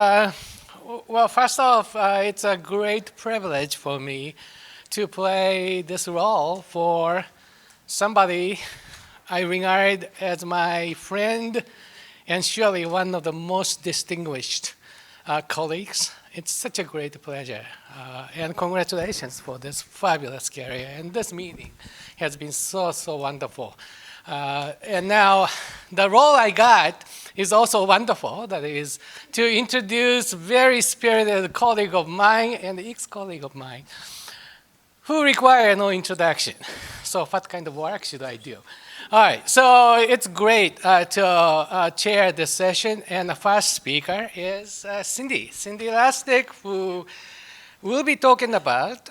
Uh, well, first off, it's a great privilege for me to play this role for somebody I regard as my friend and surely one of the most distinguished colleagues. It's such a great pleasure. And congratulations for this fabulous career. And this meeting has been so wonderful. And now the role I got is also wonderful. That is to introduce very spirited colleague of mine and ex-colleague of mine who require no introduction. So what kind of work should I do? All right, so it's great to chair this session. And the first speaker is Cindy Lustig, who will be talking about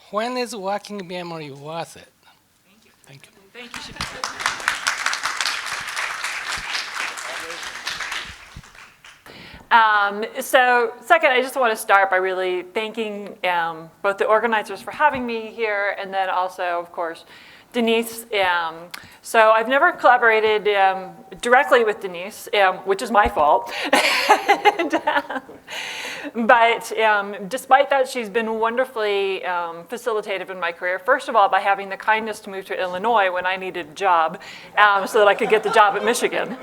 when is working memory worth it? Thank you. Thank you. Thank you, Shinobu. So second, I just want to start by really thanking both the organizers for having me here, and then also, of course, Denise. So I've never collaborated directly with Denise, which is my fault. But despite that, she's been wonderfully facilitative in my career. First of all, by having the kindness to move to Illinois when I needed a job so that I could get the job at Michigan.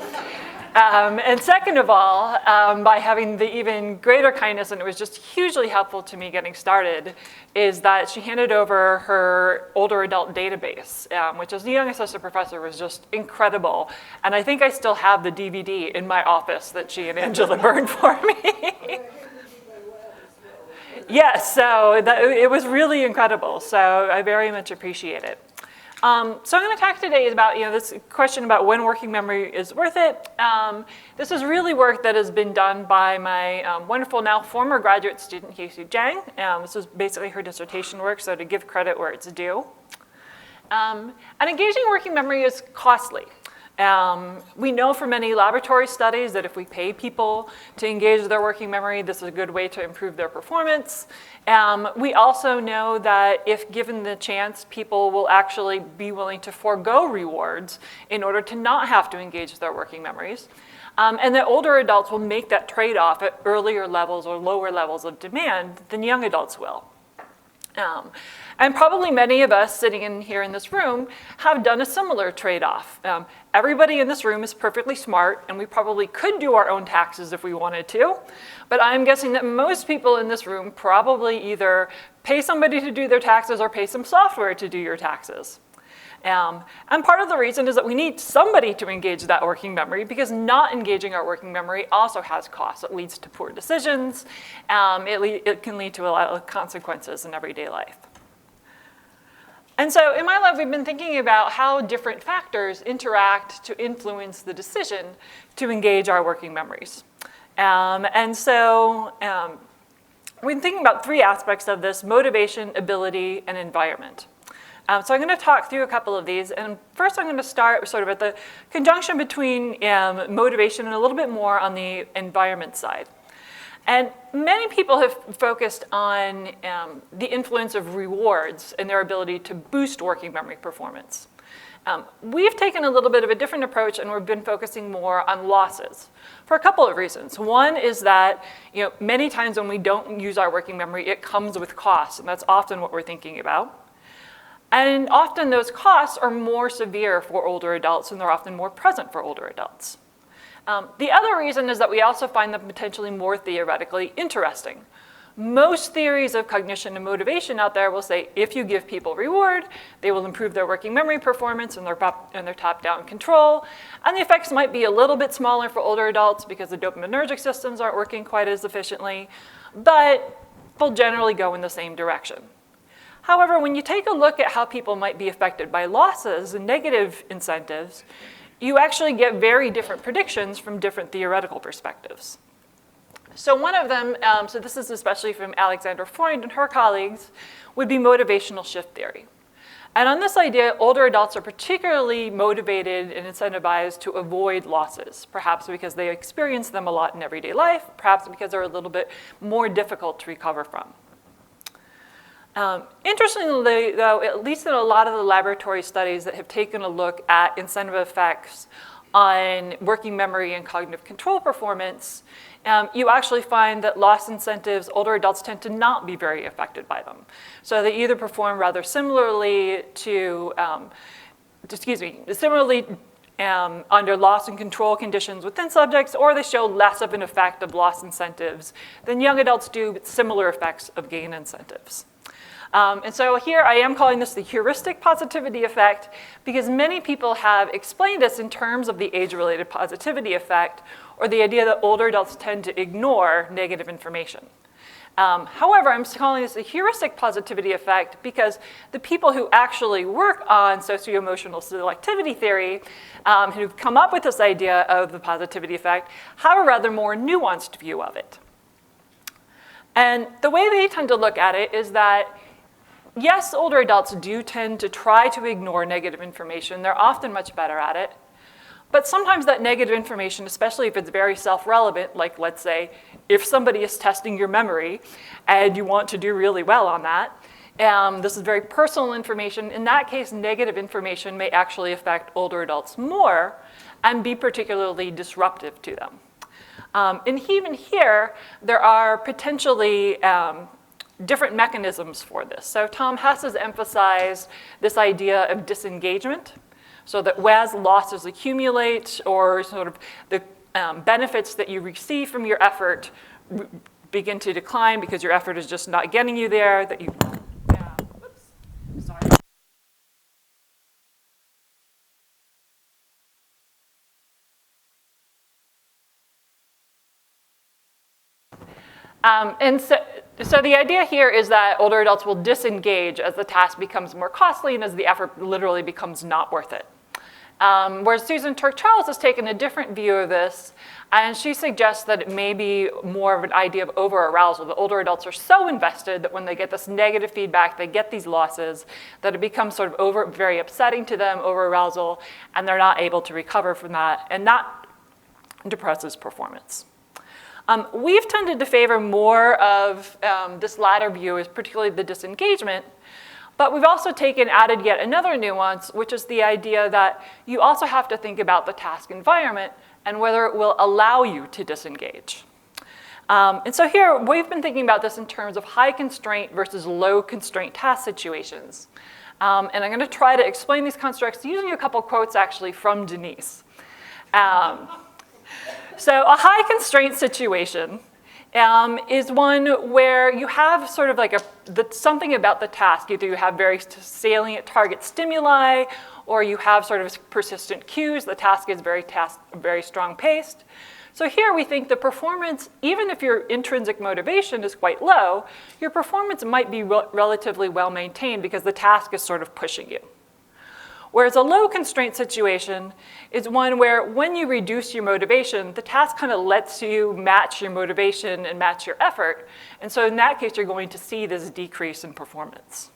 And second of all, by having the even greater kindness, and it was just hugely helpful to me getting started, is that she handed over her older adult database, which as a young associate professor was just incredible. And I think I still have the DVD in my office that she and Angela burned for me. Yes, so it was really incredible. So I very much appreciate it. So I'm going to talk today about this question about when working memory is worth it. This is really work that has been done by my wonderful now former graduate student, Hyesu Jang. This is basically her dissertation work, so to give credit where it's due. And engaging working memory is costly. We know from many laboratory studies that if we pay people to engage their working memory, this is a good way to improve their performance. We also know that if given the chance, people will actually be willing to forego rewards in order to not have to engage their working memories. And that older adults will make that trade-off at earlier levels or lower levels of demand than young adults will. And probably many of us sitting in here in this room have done a similar trade-off. Everybody in this room is perfectly smart, and we probably could do our own taxes if we wanted to. But I'm guessing that most people in this room probably either pay somebody to do their taxes or pay some software to do your taxes. And part of the reason is that we need somebody to engage that working memory, because not engaging our working memory also has costs. It leads to poor decisions. It can lead to a lot of consequences in everyday life. And so in my lab, we've been thinking about how different factors interact to influence the decision to engage our working memories. And so we've been thinking about three aspects of this: motivation, ability, and environment. So I'm going to talk through a couple of these. And first, I'm going to start sort of at the conjunction between motivation and a little bit more on the environment side. And many people have focused on the influence of rewards and their ability to boost working memory performance. We've taken a little bit of a different approach, and we've been focusing more on losses for a couple of reasons. One is that many times when we don't use our working memory, it comes with costs, and that's often what we're thinking about. And often those costs are more severe for older adults, and they're often more present for older adults. The other reason is that we also find them potentially more theoretically interesting. Most theories of cognition and motivation out there will say if you give people reward, they will improve their working memory performance and their top-down control. And the effects might be a little bit smaller for older adults because the dopaminergic systems aren't working quite as efficiently, but they'll generally go in the same direction. However, when you take a look at how people might be affected by losses and negative incentives, you actually get very different predictions from different theoretical perspectives. So one of them, so this is especially from Alexandra Freund and her colleagues, would be motivational shift theory. And on this idea, older adults are particularly motivated and incentivized to avoid losses, perhaps because they experience them a lot in everyday life, perhaps because they're a little bit more difficult to recover from. Interestingly, though, at least in a lot of the laboratory studies that have taken a look at incentive effects on working memory and cognitive control performance, you actually find that loss incentives, older adults tend to not be very affected by them. So they either perform rather similarly to, under loss and control conditions within subjects, or they show less of an effect of loss incentives than young adults do, but similar effects of gain incentives. And so here I am calling this the heuristic positivity effect because many people have explained this in terms of the age-related positivity effect, or the idea that older adults tend to ignore negative information. However, I'm calling this a heuristic positivity effect because the people who actually work on socio-emotional selectivity theory, who've come up with this idea of the positivity effect, have a rather more nuanced view of it. And the way they tend to look at it is that, yes, older adults do tend to try to ignore negative information. They're often much better at it. But sometimes that negative information, especially if it's very self-relevant, like let's say if somebody is testing your memory and you want to do really well on that, this is very personal information. In that case, negative information may actually affect older adults more and be particularly disruptive to them. And even here, there are potentially different mechanisms for this. So Tom Hess has emphasized this idea of disengagement, so that as losses accumulate or sort of the benefits that you receive from your effort begin to decline because your effort is just not getting you there, that you, oops, sorry. And so the idea here is that older adults will disengage as the task becomes more costly and as the effort literally becomes not worth it. Whereas Susan Turk-Charles has taken a different view of this, and she suggests that it may be more of an idea of over-arousal. The older adults are so invested that when they get this negative feedback, they get these losses, that it becomes sort of very upsetting to them, over-arousal, and they're not able to recover from that, and that depresses performance. We've tended to favor more of this latter view, is particularly the disengagement, but we've also added yet another nuance, which is the idea that you also have to think about the task environment and whether it will allow you to disengage. And so here, we've been thinking about this in terms of high constraint versus low constraint task situations. And I'm going to try to explain these constructs using a couple quotes actually from Denise. So a high constraint situation is one where you have sort of like something about the task. Either you have very salient target stimuli, or you have sort of persistent cues. The task is very strong paced. So here we think the performance, even if your intrinsic motivation is quite low, your performance might be relatively well maintained because the task is sort of pushing you. Whereas a low constraint situation is one where when you reduce your motivation, the task kind of lets you match your motivation and match your effort. And so in that case, you're going to see this decrease in performance.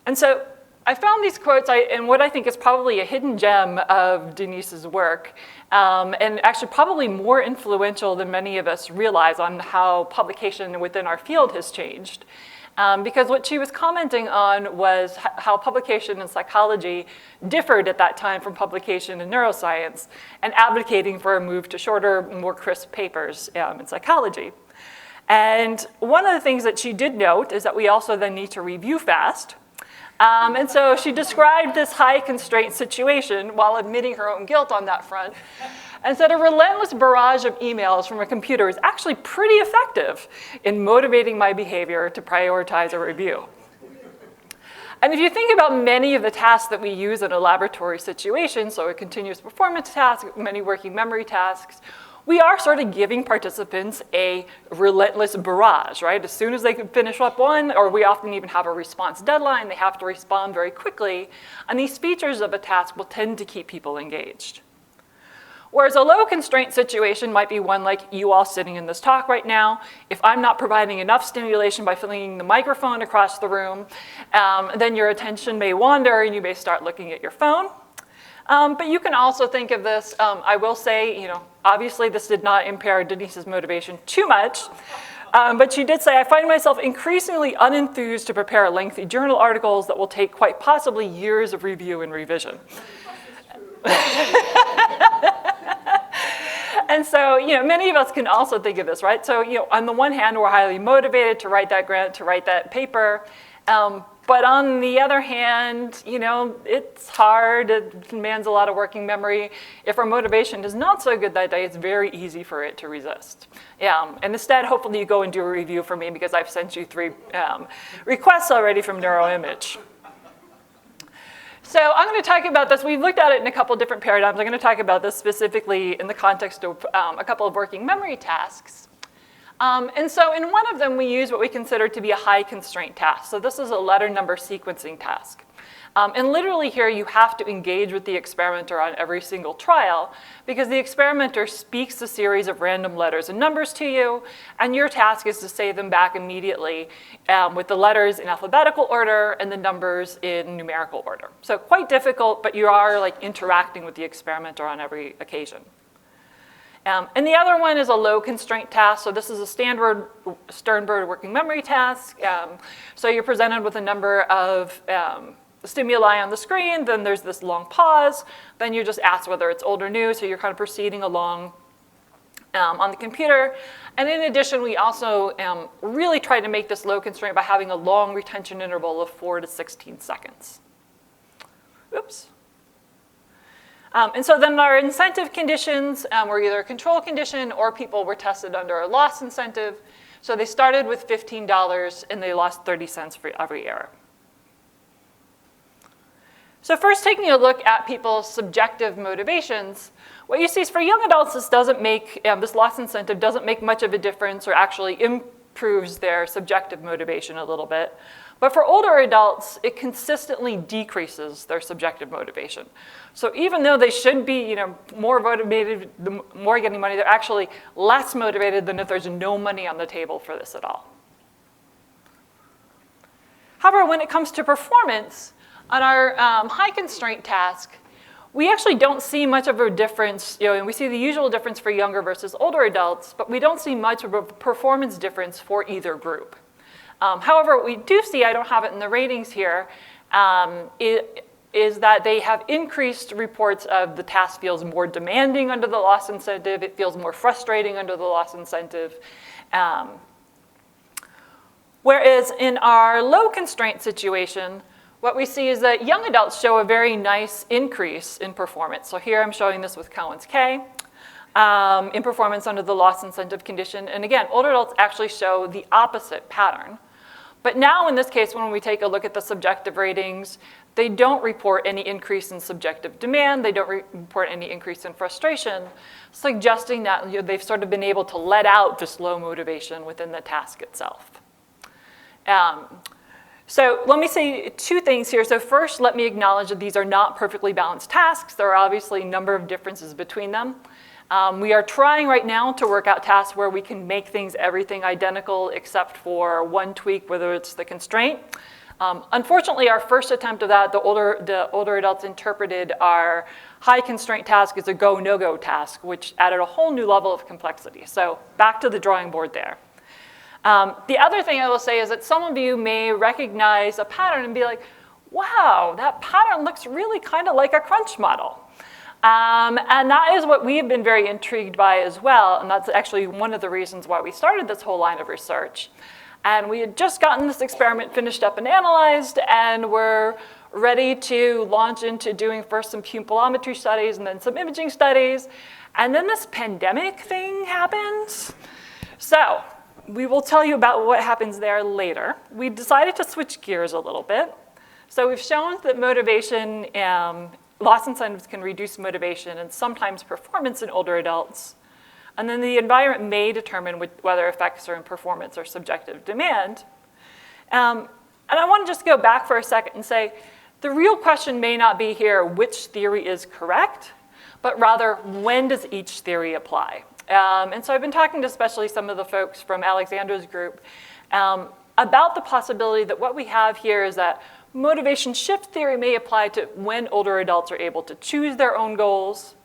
And so I found these quotes and what I think is probably a hidden gem of Denise's work, and actually probably more influential than many of us realize on how publication within our field has changed. Because what she was commenting on was how publication in psychology differed at that time from publication in neuroscience, and advocating for a move to shorter, more crisp papers in psychology. And one of the things that she did note is that we also then need to review fast. And so she described this high constraint situation while admitting her own guilt on that front, and said a relentless barrage of emails from a computer is actually pretty effective in motivating my behavior to prioritize a review. And if you think about many of the tasks that we use in a laboratory situation, so a continuous performance task, many working memory tasks, we are sort of giving participants a relentless barrage, right? As soon as they can finish up one, or we often even have a response deadline, they have to respond very quickly, and these features of a task will tend to keep people engaged. Whereas a low constraint situation might be one like you all sitting in this talk right now. If I'm not providing enough stimulation by flinging the microphone across the room, then your attention may wander and you may start looking at your phone. But you can also think of this, I will say, obviously this did not impair Denise's motivation too much, but she did say, I find myself increasingly unenthused to prepare lengthy journal articles that will take quite possibly years of review and revision. And so, many of us can also think of this, right? So, on the one hand, we're highly motivated to write that grant, to write that paper. But on the other hand, it's hard, it demands a lot of working memory. If our motivation is not so good that day, it's very easy for it to resist. And instead, hopefully you go and do a review for me because I've sent you 3 requests already from NeuroImage. So I'm going to talk about this. We've looked at it in a couple different paradigms. I'm going to talk about this specifically in the context of a couple of working memory tasks. And so in one of them, we use what we consider to be a high constraint task. So this is a letter number sequencing task. And literally here, you have to engage with the experimenter on every single trial because the experimenter speaks a series of random letters and numbers to you, and your task is to say them back immediately with the letters in alphabetical order and the numbers in numerical order. So quite difficult, but you are interacting with the experimenter on every occasion. And the other one is a low constraint task. So this is a standard Sternberg working memory task. So you're presented with a number of stimuli on the screen, then there's this long pause, then you just ask whether it's old or new, so you're kind of proceeding along on the computer. And in addition, we also really try to make this low constraint by having a long retention interval of 4 to 16 seconds. Oops. And so then our incentive conditions were either a control condition or people were tested under a loss incentive. So they started with $15 and they lost 30 cents for every error. So first, taking a look at people's subjective motivations, what you see is for young adults, this doesn't make, this loss incentive doesn't make much of a difference or actually improves their subjective motivation a little bit. But for older adults, it consistently decreases their subjective motivation. So even though they should be more motivated, the more getting money, they're actually less motivated than if there's no money on the table for this at all. However, when it comes to performance, on our high constraint task, we actually don't see much of a difference, and we see the usual difference for younger versus older adults, but we don't see much of a performance difference for either group. However, what we do see, I don't have it in the ratings here, is that they have increased reports of the task feels more demanding under the loss incentive, it feels more frustrating under the loss incentive. Whereas in our low constraint situation, what we see is that young adults show a very nice increase in performance. So here I'm showing this with Cohen's K in performance under the loss incentive condition. And again, older adults actually show the opposite pattern. But now in this case, when we take a look at the subjective ratings, they don't report any increase in subjective demand. They don't report any increase in frustration, suggesting that they've sort of been able to let out this low motivation within the task itself. So let me say 2 things here. So first, let me acknowledge that these are not perfectly balanced tasks. There are obviously a number of differences between them. We are trying right now to work out tasks where we can make everything identical except for one tweak, whether it's the constraint. Unfortunately, our first attempt of that, the older adults interpreted our high constraint task as a go, no-go task, which added a whole new level of complexity. So back to the drawing board there. The other thing I will say is that some of you may recognize a pattern and be like, wow, that pattern looks really kind of like a crunch model. And that is what we have been very intrigued by as well, and that's actually one of the reasons why we started this whole line of research. And we had just gotten this experiment finished up and analyzed, and we're ready to launch into doing first some pupillometry studies and then some imaging studies. And then this pandemic thing happens. So we will tell you about what happens there later. We decided to switch gears a little bit. So we've shown that motivation, loss incentives can reduce motivation and sometimes performance in older adults. And then the environment may determine whether effects are in performance or subjective demand. And I want to just go back for a second and say, the real question may not be here which theory is correct, but rather when does each theory apply? And so I've been talking to especially some of the folks from Alexandra's group about the possibility that what we have here is that motivation shift theory may apply to when older adults are able to choose their own goals.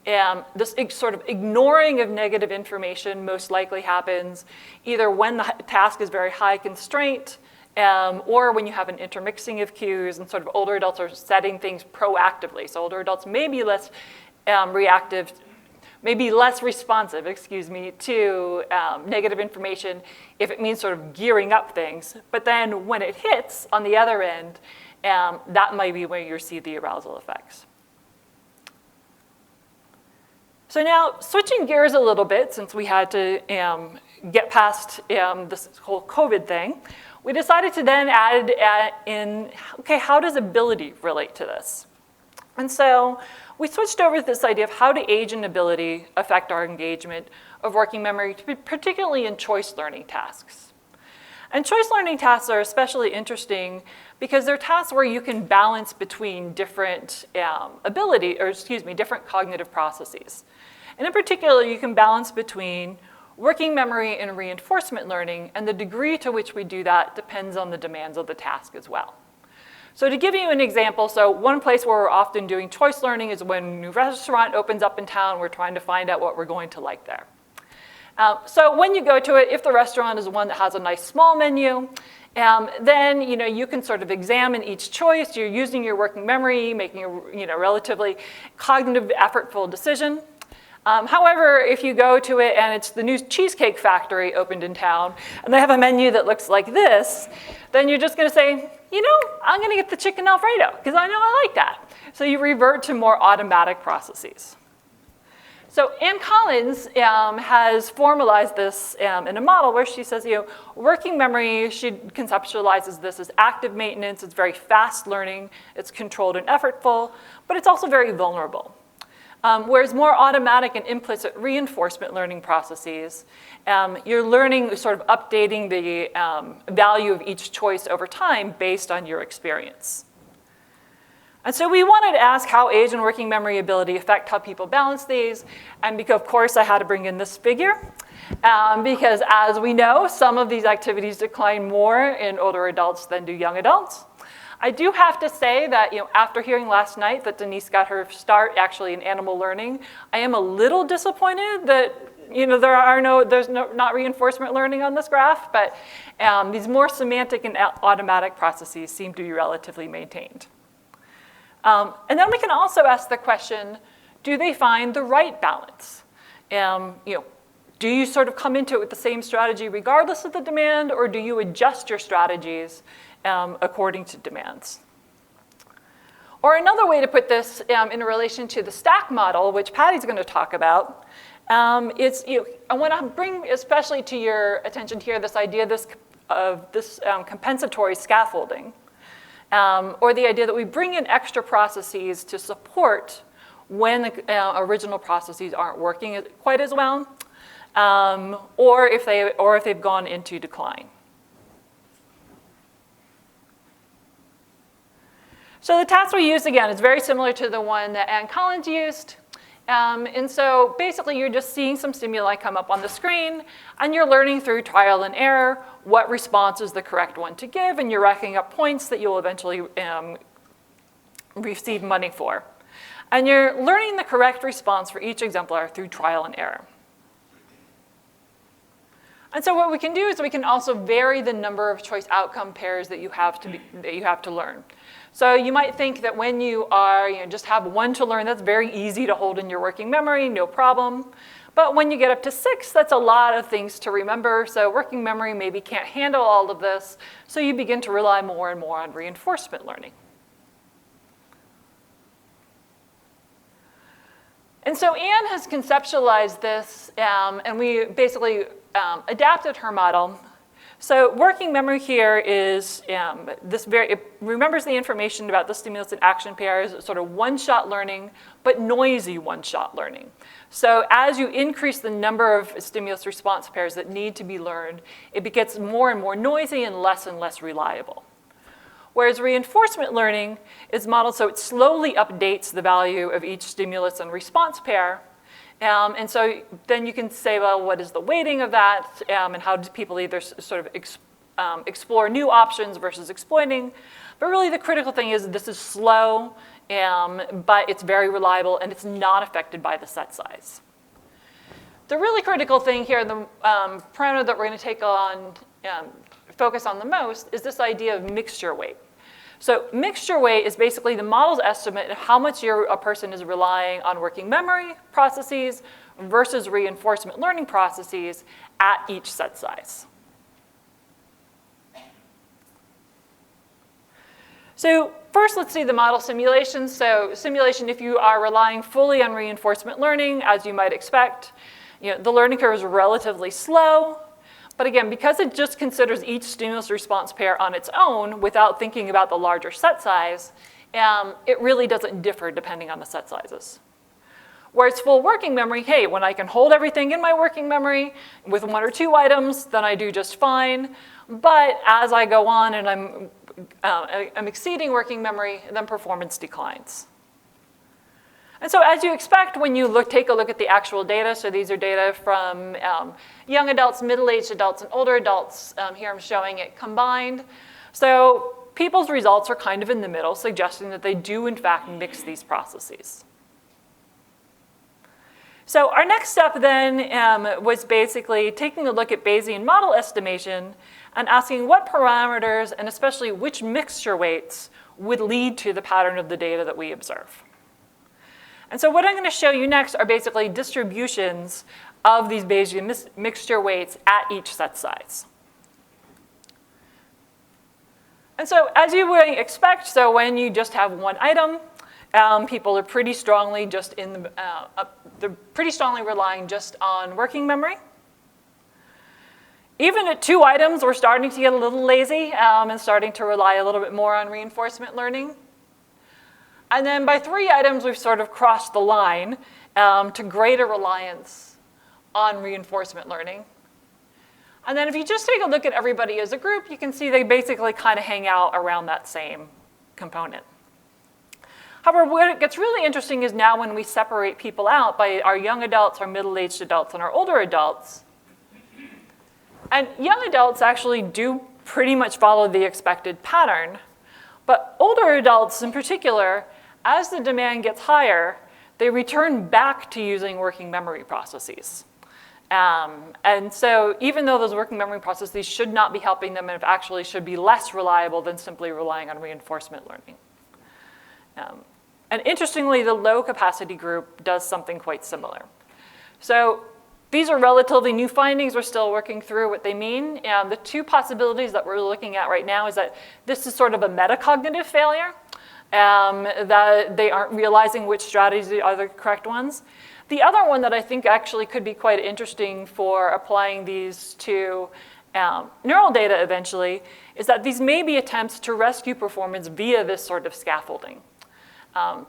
This sort of ignoring of negative information most likely happens either when the task is very high constraint or when you have an intermixing of cues and sort of older adults are setting things proactively. So older adults may be less reactive, may be less responsive, to negative information if it means sort of gearing up things. But then when it hits on the other end, that might be where you see the arousal effects. So now, switching gears a little bit, since we had to get past this whole COVID thing, we decided to then add in, okay, how does ability relate to this? And so we switched over to this idea of how do age and ability affect our engagement of working memory, particularly in choice learning tasks. And choice learning tasks are especially interesting because they're tasks where you can balance between different different cognitive processes. And in particular, you can balance between working memory and reinforcement learning, and the degree to which we do that depends on the demands of the task as well. So to give you an example, so one place where we're often doing choice learning is when a new restaurant opens up in town, we're trying to find out what we're going to like there. So when you go to it, if the restaurant is one that has a nice small menu, then you can sort of examine each choice. You're using your working memory, making a relatively cognitive, effortful decision. However, if you go to it and it's the new Cheesecake Factory opened in town, and they have a menu that looks like this, then you're just going to say, I'm going to get the chicken Alfredo, because I know I like that. So you revert to more automatic processes. So Ann Collins has formalized this in a model where she says, working memory, she conceptualizes this as active maintenance. It's very fast learning. It's controlled and effortful, but it's also very vulnerable. Whereas more automatic and implicit reinforcement learning processes, you're learning, sort of updating the value of each choice over time based on your experience. And so we wanted to ask how age and working memory ability affect how people balance these. And because, of course, I had to bring in this figure. Because as we know, some of these activities decline more in older adults than do young adults. I do have to say that after hearing last night that Denise got her start actually in animal learning, I am a little disappointed that there's not reinforcement learning on this graph, but these more semantic and automatic processes seem to be relatively maintained. And then we can also ask the question, do they find the right balance? Do you sort of come into it with the same strategy regardless of the demand, or do you adjust your strategies according to demands? Or another way to put this in relation to the STAC model, which Patty's going to talk about, is I want to bring especially to your attention here this idea of this compensatory scaffolding, or the idea that we bring in extra processes to support when the original processes aren't working quite as well, or if they've gone into decline. So the task we used, again, is very similar to the one that Ann Collins used. And so basically, you're just seeing some stimuli come up on the screen, and you're learning through trial and error what response is the correct one to give, and you're racking up points that you'll eventually receive money for. And you're learning the correct response for each exemplar through trial and error. And so what we can do is we can also vary the number of choice outcome pairs that you have to learn. So you might think that when you are, just have one to learn, that's very easy to hold in your working memory, no problem. But when you get up to 6, that's a lot of things to remember. So working memory maybe can't handle all of this. So you begin to rely more and more on reinforcement learning. And so Ann has conceptualized this, and we basically adapted her model. So working memory here is it remembers the information about the stimulus and action pairs, sort of one-shot learning, but noisy one-shot learning. So as you increase the number of stimulus response pairs that need to be learned, it gets more and more noisy and less reliable. Whereas reinforcement learning is modeled so it slowly updates the value of each stimulus and response pair. And so then you can say, well, what is the weighting of that? And how do people either sort of explore new options versus exploiting? But really the critical thing is this is slow, but it's very reliable, and it's not affected by the set size. The really critical thing here, the parameter that we're going to take on, focus on the most, is this idea of mixture weight. So mixture weight is basically the model's estimate of how much a person is relying on working memory processes versus reinforcement learning processes at each set size. So first, let's see the model simulation. So simulation, if you are relying fully on reinforcement learning, as you might expect, the learning curve is relatively slow. But again, because it just considers each stimulus response pair on its own without thinking about the larger set size, it really doesn't differ depending on the set sizes. Whereas full working memory, hey, when I can hold everything in my working memory with 1 or 2 items, then I do just fine. But as I go on and I'm exceeding working memory, then performance declines. And so as you expect, when you take a look at the actual data, so these are data from young adults, middle-aged adults, and older adults. Here I'm showing it combined. So people's results are kind of in the middle, suggesting that they do, in fact, mix these processes. So our next step then was basically taking a look at Bayesian model estimation and asking what parameters, and especially which mixture weights, would lead to the pattern of the data that we observe. And so what I'm going to show you next are basically distributions of these Bayesian mixture weights at each set size. And so as you would expect, so when you just have one item, people are pretty strongly they're pretty strongly relying just on working memory. Even at 2 items, we're starting to get a little lazy and starting to rely a little bit more on reinforcement learning. And then by 3 items, we've sort of crossed the line to greater reliance on reinforcement learning. And then if you just take a look at everybody as a group, you can see they basically kind of hang out around that same component. However, what gets really interesting is now when we separate people out by our young adults, our middle-aged adults, and our older adults. And young adults actually do pretty much follow the expected pattern. But older adults in particular, as the demand gets higher, they return back to using working memory processes. And so even though those working memory processes should not be helping them and actually should be less reliable than simply relying on reinforcement learning. And interestingly, the low capacity group does something quite similar. So these are relatively new findings. We're still working through what they mean. And the 2 possibilities that we're looking at right now is that this is sort of a metacognitive failure, that they aren't realizing which strategies are the correct ones. The other one that I think actually could be quite interesting for applying these to neural data eventually is that these may be attempts to rescue performance via this sort of scaffolding.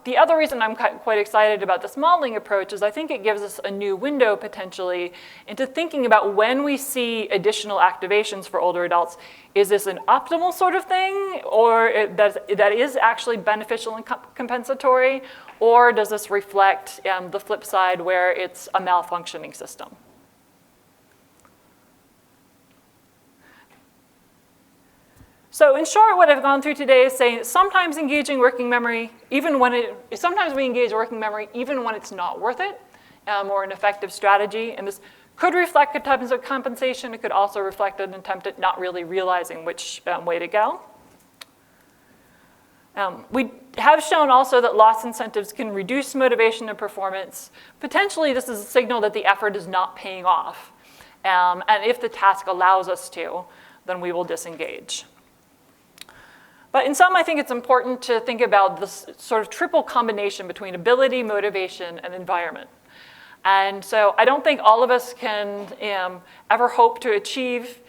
The other reason I'm quite excited about this modeling approach is I think it gives us a new window potentially into thinking about when we see additional activations for older adults. Is this an optimal sort of thing, or that is actually beneficial and compensatory, or does this reflect the flip side where it's a malfunctioning system? So in short, what I've gone through today is saying sometimes engaging working memory, sometimes we engage working memory even when it's not worth it, or an effective strategy. And this could reflect attempts at compensation. It could also reflect an attempt at not really realizing which way to go. We have shown also that loss incentives can reduce motivation and performance. Potentially, this is a signal that the effort is not paying off. And if the task allows us to, then we will disengage. But in sum, I think it's important to think about this sort of triple combination between ability, motivation, and environment. And so I don't think all of us can ever hope to achieve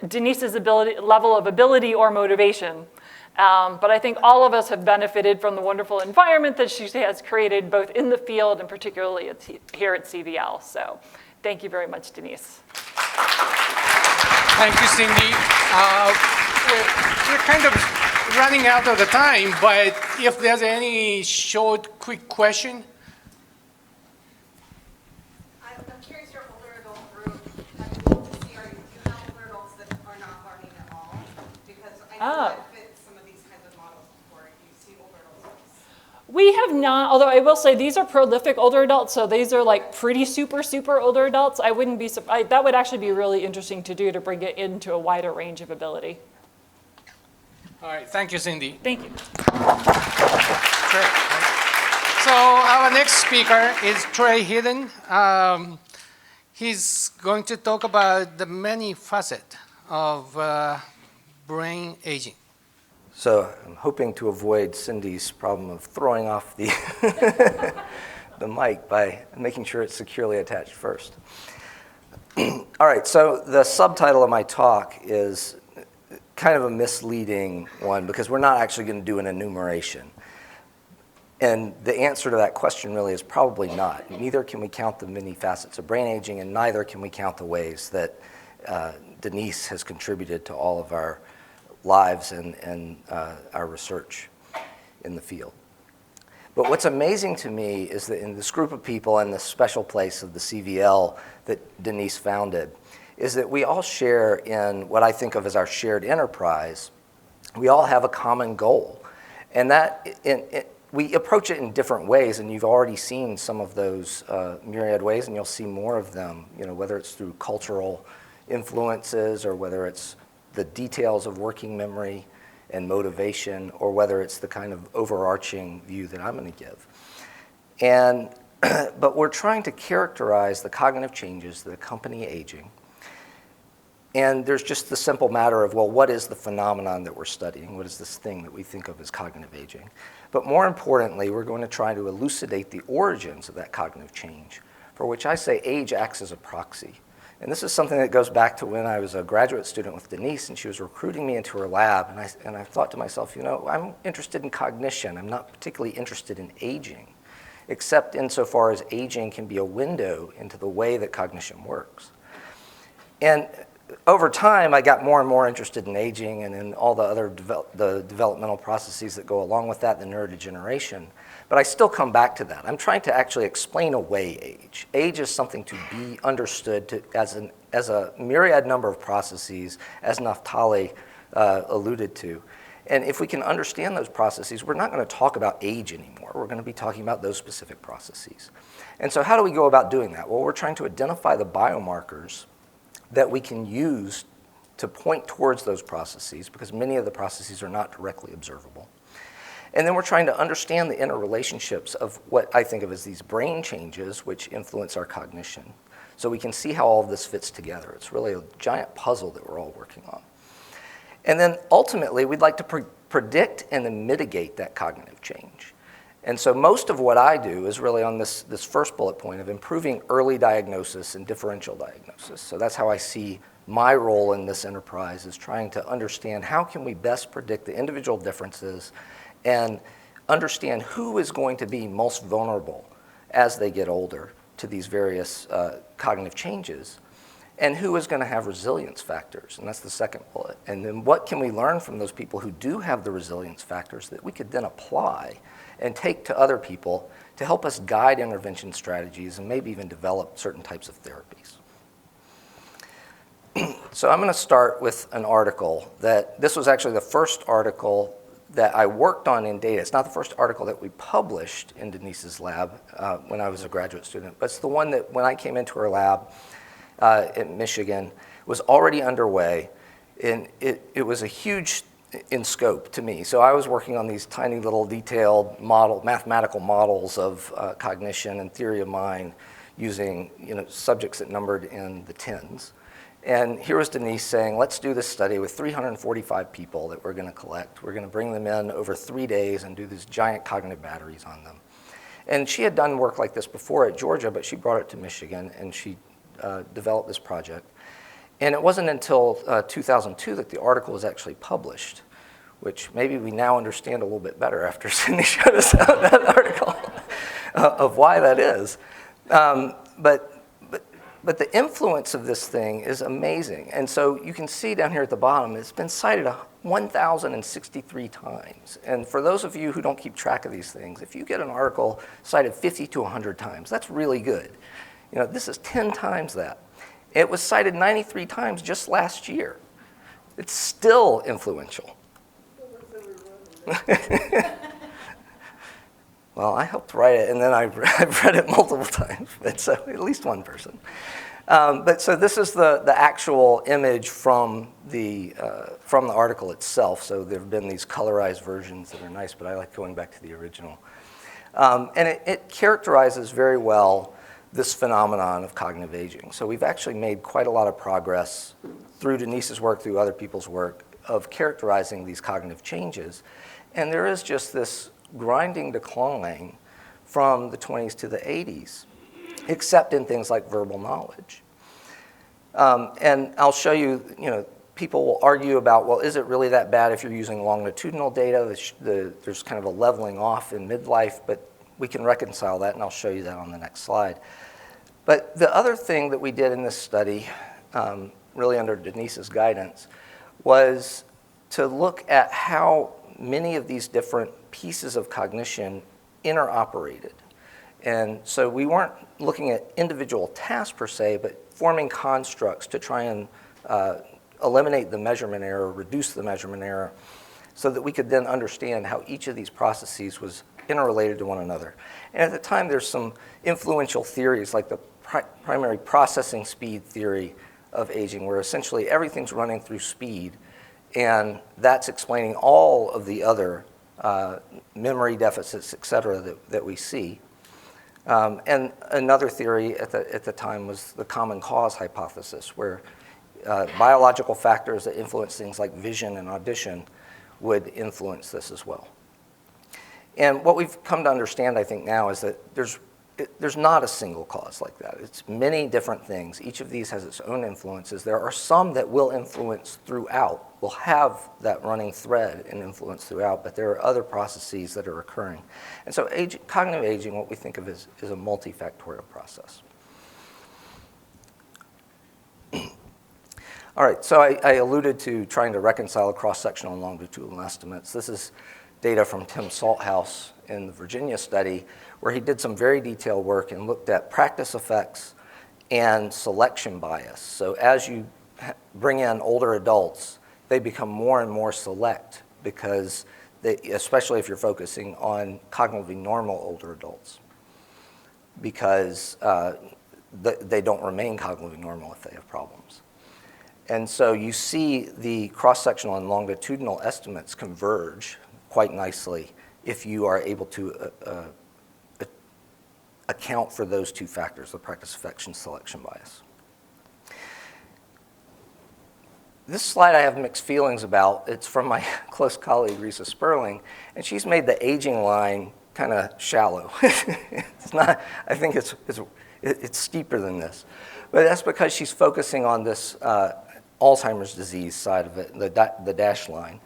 Denise's level of ability or motivation. But I think all of us have benefited from the wonderful environment that she has created, both in the field and particularly here at CVL. So thank you very much, Denise. Thank you, Cindy. We're kind of running out of the time, but if there's any short, quick question. I'm curious, your older adult group, I'm able to see, do you have older adults that are not learning at all? Because I know that fits some of these kinds of models before you see older adults. We have not, although I will say these are prolific older adults, so these are like pretty super older adults. I wouldn't be surprised. That would actually be really interesting to do to bring it into a wider range of ability. All right, thank you, Cindy. Thank you. Sure. So our next speaker is Trey Hedden. He's going to talk about the many facets of brain aging. So I'm hoping to avoid Cindy's problem of throwing off the, the mic by making sure it's securely attached first. All right, so the subtitle of my talk is kind of a misleading one because we're not actually going to do an enumeration. And the answer to that question really is probably not. Neither can we count the many facets of brain aging, and neither can we count the ways that Denise has contributed to all of our lives and our research in the field. But what's amazing to me is that in this group of people and this special place of the CVL that Denise founded, is that we all share in what I think of as our shared enterprise. We all have a common goal. And that we approach it in different ways, and you've already seen some of those myriad ways, and you'll see more of them, whether it's through cultural influences or whether it's the details of working memory and motivation, or whether it's the kind of overarching view that I'm going to give. But we're trying to characterize the cognitive changes that accompany aging. And there's just the simple matter of, well, what is the phenomenon that we're studying? What is this thing that we think of as cognitive aging? But more importantly, we're going to try to elucidate the origins of that cognitive change, for which I say age acts as a proxy. And this is something that goes back to when I was a graduate student with Denise, and she was recruiting me into her lab, and I thought to myself, I'm interested in cognition. I'm not particularly interested in aging, except insofar as aging can be a window into the way that cognition works. And over time, I got more and more interested in aging and in all the other developmental processes that go along with that, the neurodegeneration. But I still come back to that. I'm trying to actually explain away age. Age is something to be understood as a myriad number of processes, as Naftali alluded to. And if we can understand those processes, we're not going to talk about age anymore. We're going to be talking about those specific processes. And so how do we go about doing that? Well, we're trying to identify the biomarkers that we can use to point towards those processes, because many of the processes are not directly observable. And then we're trying to understand the interrelationships of what I think of as these brain changes which influence our cognition, so we can see how all of this fits together. It's really a giant puzzle that we're all working on. And then ultimately, we'd like to predict and then mitigate that cognitive change. And so most of what I do is really on this first bullet point of improving early diagnosis and differential diagnosis. So that's how I see my role in this enterprise, is trying to understand how can we best predict the individual differences and understand who is going to be most vulnerable as they get older to these various cognitive changes, and who is going to have resilience factors, and that's the second bullet. And then what can we learn from those people who do have the resilience factors that we could then apply and take to other people to help us guide intervention strategies and maybe even develop certain types of therapies. So I'm going to start with an article this was actually the first article that I worked on in data. It's not the first article that we published in Denise's lab when I was a graduate student, but it's the one that when I came into her lab in Michigan was already underway, and it was a huge in scope to me. So I was working on these tiny little detailed mathematical models of cognition and theory of mind using subjects that numbered in the tens. And here was Denise saying, let's do this study with 345 people that we're going to collect. We're going to bring them in over 3 days and do these giant cognitive batteries on them. And she had done work like this before at Georgia, but she brought it to Michigan, and she developed this project. And it wasn't until 2002 that the article was actually published, which maybe we now understand a little bit better after Cindy showed us that article of why that is. But the influence of this thing is amazing. And so you can see down here at the bottom, it's been cited 1,063 times. And for those of you who don't keep track of these things, if you get an article cited 50 to 100 times, that's really good. This is 10 times that. It was cited 93 times just last year. It's still influential. Well, I helped write it, and then I've read it multiple times, but so at least one person. But so this is the actual image from the article itself. So there have been these colorized versions that are nice, but I like going back to the original. And it characterizes very well this phenomenon of cognitive aging. So we've actually made quite a lot of progress through Denise's work, through other people's work, of characterizing these cognitive changes. And there is just this grinding decline from the 20s to the 80s, except in things like verbal knowledge. And I'll show you, people will argue about, well, is it really that bad if you're using longitudinal data? There's kind of a leveling off in midlife, but we can reconcile that, and I'll show you that on the next slide. But the other thing that we did in this study, really under Denise's guidance, was to look at how many of these different pieces of cognition interoperated. And so we weren't looking at individual tasks per se, but forming constructs to try and eliminate the measurement error, reduce the measurement error, so that we could then understand how each of these processes was interrelated to one another. And at the time, there's some influential theories like the primary processing speed theory of aging, where essentially everything's running through speed, and that's explaining all of the other memory deficits, et cetera, that we see. And another theory at the time was the common cause hypothesis, where biological factors that influence things like vision and audition would influence this as well. And what we've come to understand, I think, now is that there's not a single cause like that. It's many different things. Each of these has its own influences. There are some that will influence throughout, will have that running thread and influence throughout, but there are other processes that are occurring. And so cognitive aging, what we think of is a multifactorial process. All right, so I alluded to trying to reconcile cross-sectional and longitudinal estimates. This is data from Tim Salthouse in the Virginia study, where he did some very detailed work and looked at practice effects and selection bias. So as you bring in older adults, they become more and more select because especially if you're focusing on cognitively normal older adults, because they don't remain cognitively normal if they have problems. And so you see the cross-sectional and longitudinal estimates converge quite nicely if you are able to account for those two factors, the practice effects and selection bias. This slide I have mixed feelings about. It's from my close colleague, Risa Sperling, and she's made the aging line kind of shallow. It's not, I think it's steeper than this. But that's because she's focusing on this Alzheimer's disease side of it, the dashed line.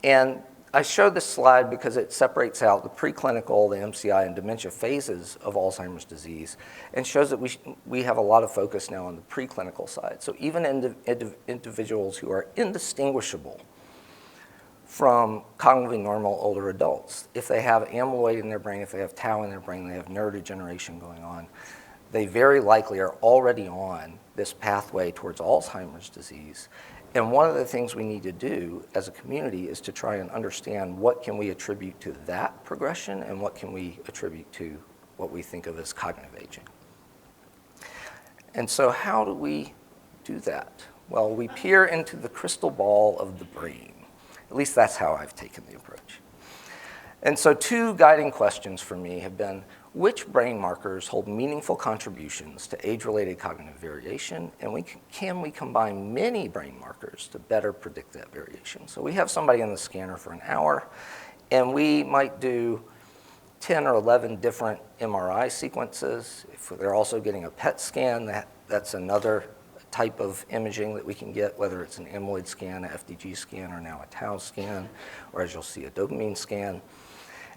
And I show this slide because it separates out the preclinical, the MCI, and dementia phases of Alzheimer's disease, and shows that we have a lot of focus now on the preclinical side. So even individuals who are indistinguishable from cognitively normal older adults, if they have amyloid in their brain, if they have tau in their brain, they have neurodegeneration going on, they very likely are already on this pathway towards Alzheimer's disease. And one of the things we need to do as a community is to try and understand what can we attribute to that progression and what can we attribute to what we think of as cognitive aging. And so how do we do that? Well, we peer into the crystal ball of the brain. At least that's how I've taken the approach. And so two guiding questions for me have been, which brain markers hold meaningful contributions to age-related cognitive variation, and can we combine many brain markers to better predict that variation? So we have somebody in the scanner for an hour, and we might do 10 or 11 different MRI sequences. If they're also getting a PET scan, that's another type of imaging that we can get, whether it's an amyloid scan, a FDG scan, or now a tau scan, or as you'll see, a dopamine scan.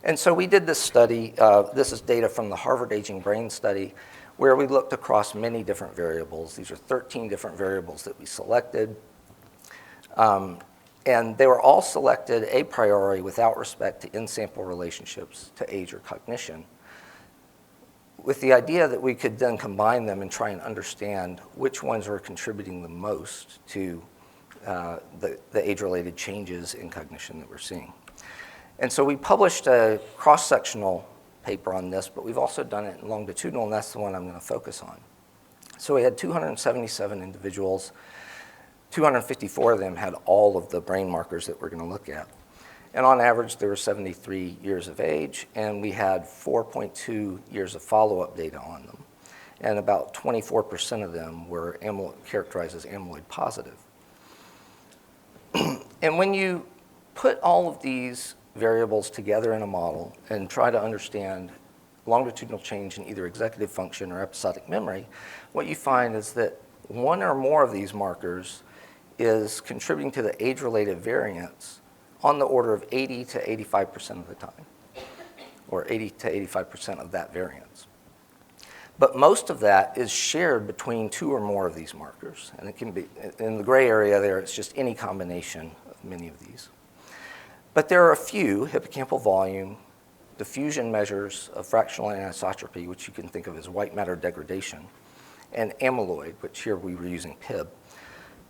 And so we did this study. This is data from the Harvard Aging Brain Study, where we looked across many different variables. These are 13 different variables that we selected. And they were all selected a priori without respect to in-sample relationships to age or cognition, with the idea that we could then combine them and try and understand which ones were contributing the most to the age-related changes in cognition that we're seeing. And so we published a cross-sectional paper on this, but we've also done it in longitudinal, and that's the one I'm going to focus on. So we had 277 individuals. 254 of them had all of the brain markers that we're going to look at. And on average, they were 73 years of age, and we had 4.2 years of follow-up data on them. And about 24% of them were characterized as amyloid positive. And when you put all of these variables together in a model and try to understand longitudinal change in either executive function or episodic memory, what you find is that one or more of these markers is contributing to the age-related variance on the order of 80 to 85% of the time, or 80 to 85% of that variance. But most of that is shared between two or more of these markers. And it can be, in the gray area there, it's just any combination of many of these. But there are a few, hippocampal volume, diffusion measures of fractional anisotropy, which you can think of as white matter degradation, and amyloid, which here we were using PIB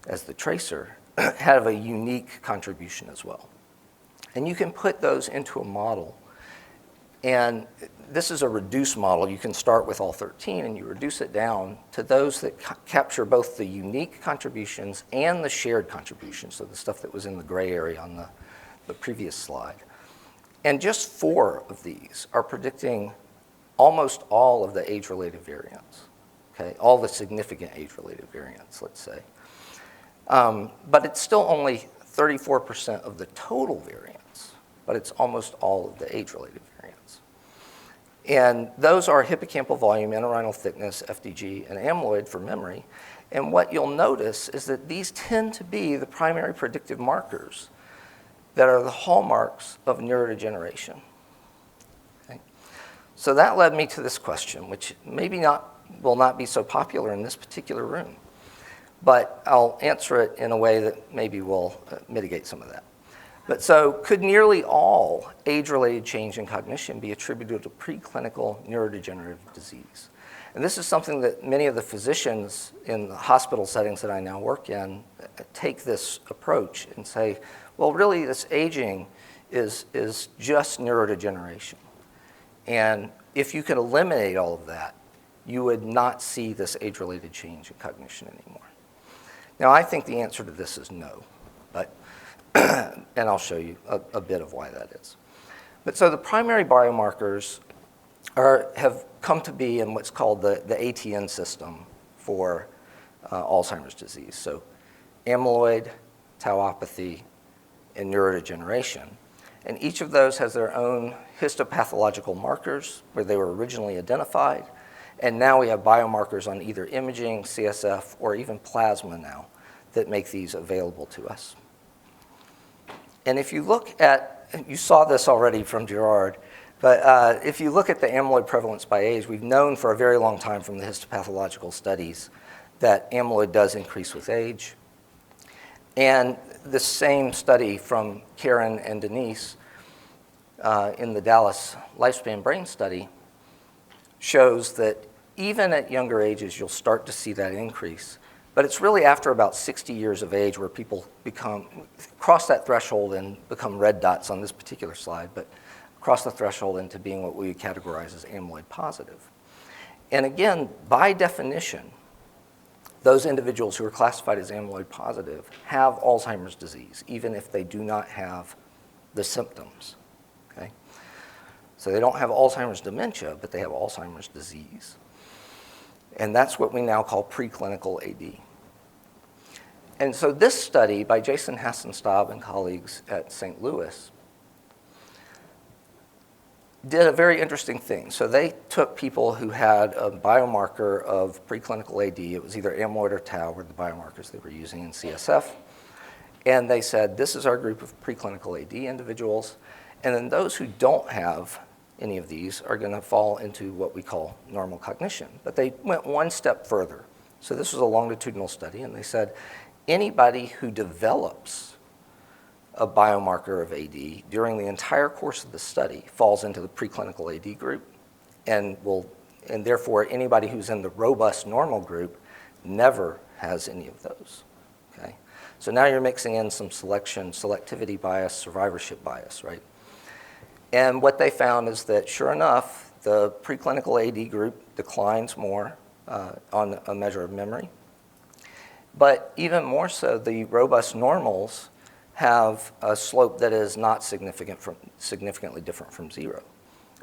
as the tracer, have a unique contribution as well. And you can put those into a model. And this is a reduced model. You can start with all 13 and you reduce it down to those that capture both the unique contributions and the shared contributions, so the stuff that was in the gray area on the previous slide. And just 4 of these are predicting almost all of the age-related variants, okay? All the significant age-related variants, let's say. But it's still only 34% of the total variants, but it's almost all of the age-related variants. And those are hippocampal volume, entorhinal thickness, FDG, and amyloid for memory. And what you'll notice is that these tend to be the primary predictive markers that are the hallmarks of neurodegeneration. Okay? So that led me to this question, which maybe will not be so popular in this particular room, but I'll answer it in a way that maybe will mitigate some of that. But so could nearly all age-related change in cognition be attributed to preclinical neurodegenerative disease? And this is something that many of the physicians in the hospital settings that I now work in take this approach and say, well, really, this aging is just neurodegeneration. And if you can eliminate all of that, you would not see this age-related change in cognition anymore. Now, I think the answer to this is no, but and I'll show you a bit of why that is. But so the primary biomarkers have come to be in what's called the ATN system for Alzheimer's disease. So amyloid, tauopathy, and neurodegeneration. And each of those has their own histopathological markers where they were originally identified. And now we have biomarkers on either imaging, CSF, or even plasma now that make these available to us. And if you look at, you saw this already from Gerard, but if you look at the amyloid prevalence by age, we've known for a very long time from the histopathological studies that amyloid does increase with age. And the same study from Karen and Denise in the Dallas Lifespan Brain Study shows that even at younger ages, you'll start to see that increase. But it's really after about 60 years of age where people cross that threshold and become red dots on this particular slide, but cross the threshold into being what we categorize as amyloid positive. And again, by definition, those individuals who are classified as amyloid positive have Alzheimer's disease, even if they do not have the symptoms. Okay? So they don't have Alzheimer's dementia, but they have Alzheimer's disease. And that's what we now call preclinical AD. And so this study by Jason Hassenstab and colleagues at St. Louis did a very interesting thing. So they took people who had a biomarker of preclinical AD. It was either amyloid or tau were the biomarkers they were using in CSF. And they said, this is our group of preclinical AD individuals. And then those who don't have any of these are going to fall into what we call normal cognition. But they went one step further. So this was a longitudinal study, and they said anybody who develops a biomarker of AD during the entire course of the study falls into the preclinical AD group, and therefore anybody who's in the robust normal group never has any of those. Okay? So now you're mixing in some selectivity bias, survivorship bias, right? And what they found is that, sure enough, the preclinical AD group declines more on a measure of memory. But even more so, the robust normals have a slope that is not significantly different from 0.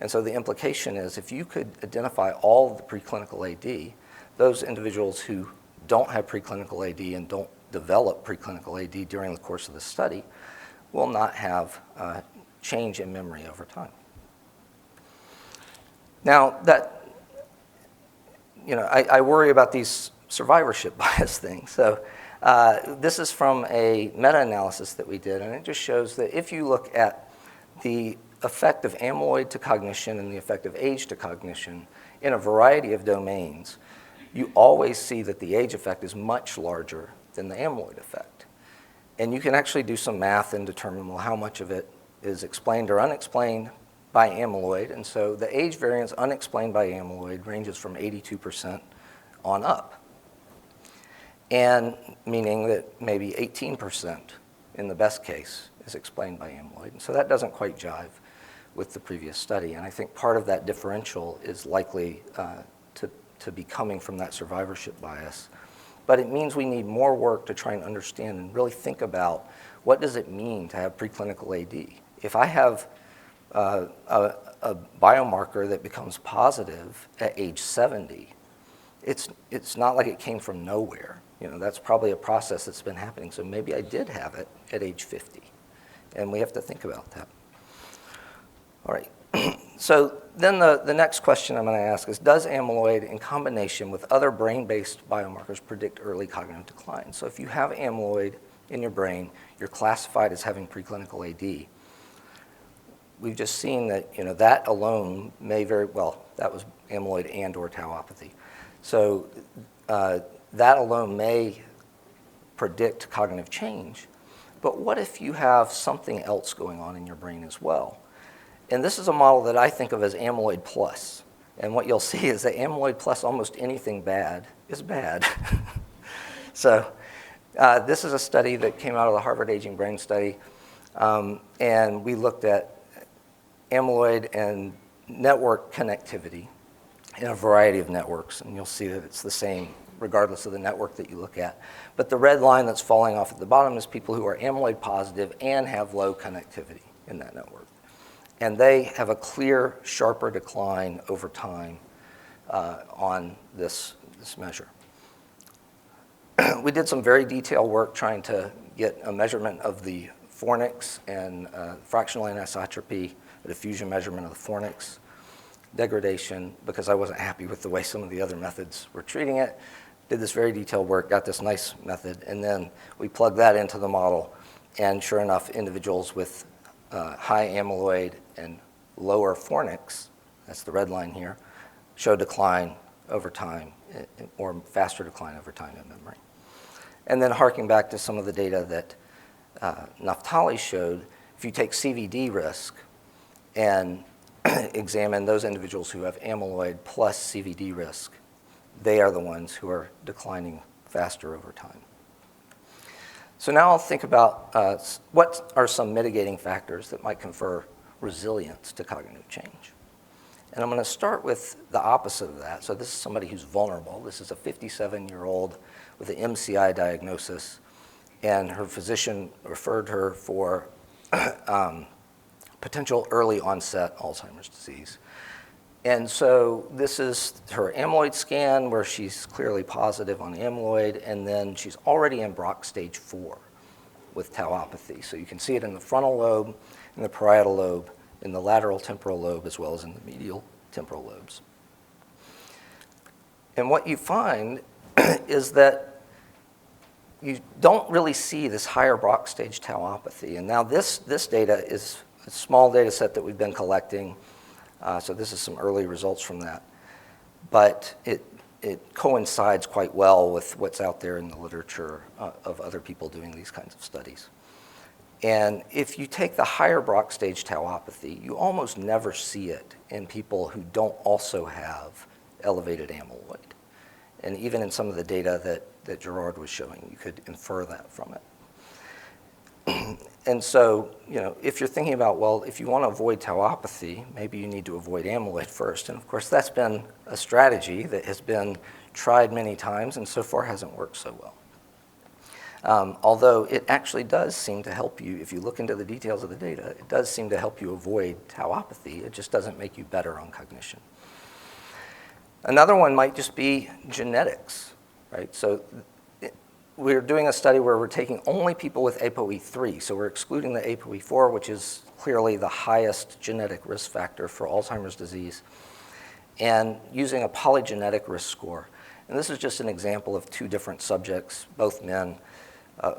And so the implication is if you could identify all of the preclinical AD, those individuals who don't have preclinical AD and don't develop preclinical AD during the course of the study will not have change in memory over time. Now, I worry about these survivorship bias things. So this is from a meta-analysis that we did, and it just shows that if you look at the effect of amyloid to cognition and the effect of age to cognition in a variety of domains, you always see that the age effect is much larger than the amyloid effect. And you can actually do some math and determine, well, how much of it is explained or unexplained by amyloid. And so the age variance unexplained by amyloid ranges from 82% on up. And meaning that maybe 18% in the best case is explained by amyloid. And so that doesn't quite jive with the previous study. And I think part of that differential is likely to be coming from that survivorship bias. But it means we need more work to try and understand and really think about what does it mean to have preclinical AD. If I have a biomarker that becomes positive at age 70, it's not like it came from nowhere. That's probably a process that's been happening. So maybe I did have it at age 50. And we have to think about that. All right. So then the next question I'm going to ask is, does amyloid in combination with other brain-based biomarkers predict early cognitive decline? So if you have amyloid in your brain, you're classified as having preclinical AD. We've just seen that that alone may very well, that was amyloid and or tauopathy. So that alone may predict cognitive change. But what if you have something else going on in your brain as well? And this is a model that I think of as amyloid plus. And what you'll see is that amyloid plus almost anything bad is bad. So this is a study that came out of the Harvard Aging Brain Study. And we looked at amyloid and network connectivity in a variety of networks. And you'll see that it's the same regardless of the network that you look at. But the red line that's falling off at the bottom is people who are amyloid positive and have low connectivity in that network. And they have a clear, sharper decline over time on this measure. We did some very detailed work trying to get a measurement of the Fornix and fractional anisotropy, a diffusion measurement of the Fornix degradation, because I wasn't happy with the way some of the other methods were treating it. Did this very detailed work, got this nice method, and then we plugged that into the model. And sure enough, individuals with high amyloid and lower Fornix, that's the red line here, show decline over time, or faster decline over time in memory. And then harking back to some of the data that Naftali showed, if you take CVD risk and examine those individuals who have amyloid plus CVD risk, they are the ones who are declining faster over time. So now I'll think about what are some mitigating factors that might confer resilience to cognitive change. And I'm going to start with the opposite of that. So this is somebody who's vulnerable. This is a 57-year-old with an MCI diagnosis, and her physician referred her for potential early onset Alzheimer's disease. And so this is her amyloid scan where she's clearly positive on amyloid, and then she's already in Braak stage 4 with tauopathy. So you can see it in the frontal lobe, in the parietal lobe, in the lateral temporal lobe, as well as in the medial temporal lobes. And what you find is that you don't really see this higher Braak stage tauopathy. And now this data is a small data set that we've been collecting. So this is some early results from that. But it coincides quite well with what's out there in the literature of other people doing these kinds of studies. And if you take the higher Braak stage tauopathy, you almost never see it in people who don't also have elevated amyloid. And even in some of the data that Gerard was showing, you could infer that from it. And so, if you're thinking about, well, if you want to avoid tauopathy, maybe you need to avoid amyloid first. And of course, that's been a strategy that has been tried many times and so far hasn't worked so well. Although it actually does seem to help you, if you look into the details of the data, it does seem to help you avoid tauopathy. It just doesn't make you better on cognition. Another one might just be genetics, right? So we're doing a study where we're taking only people with ApoE3. So we're excluding the ApoE4, which is clearly the highest genetic risk factor for Alzheimer's disease, and using a polygenetic risk score. And this is just an example of two different subjects, both men,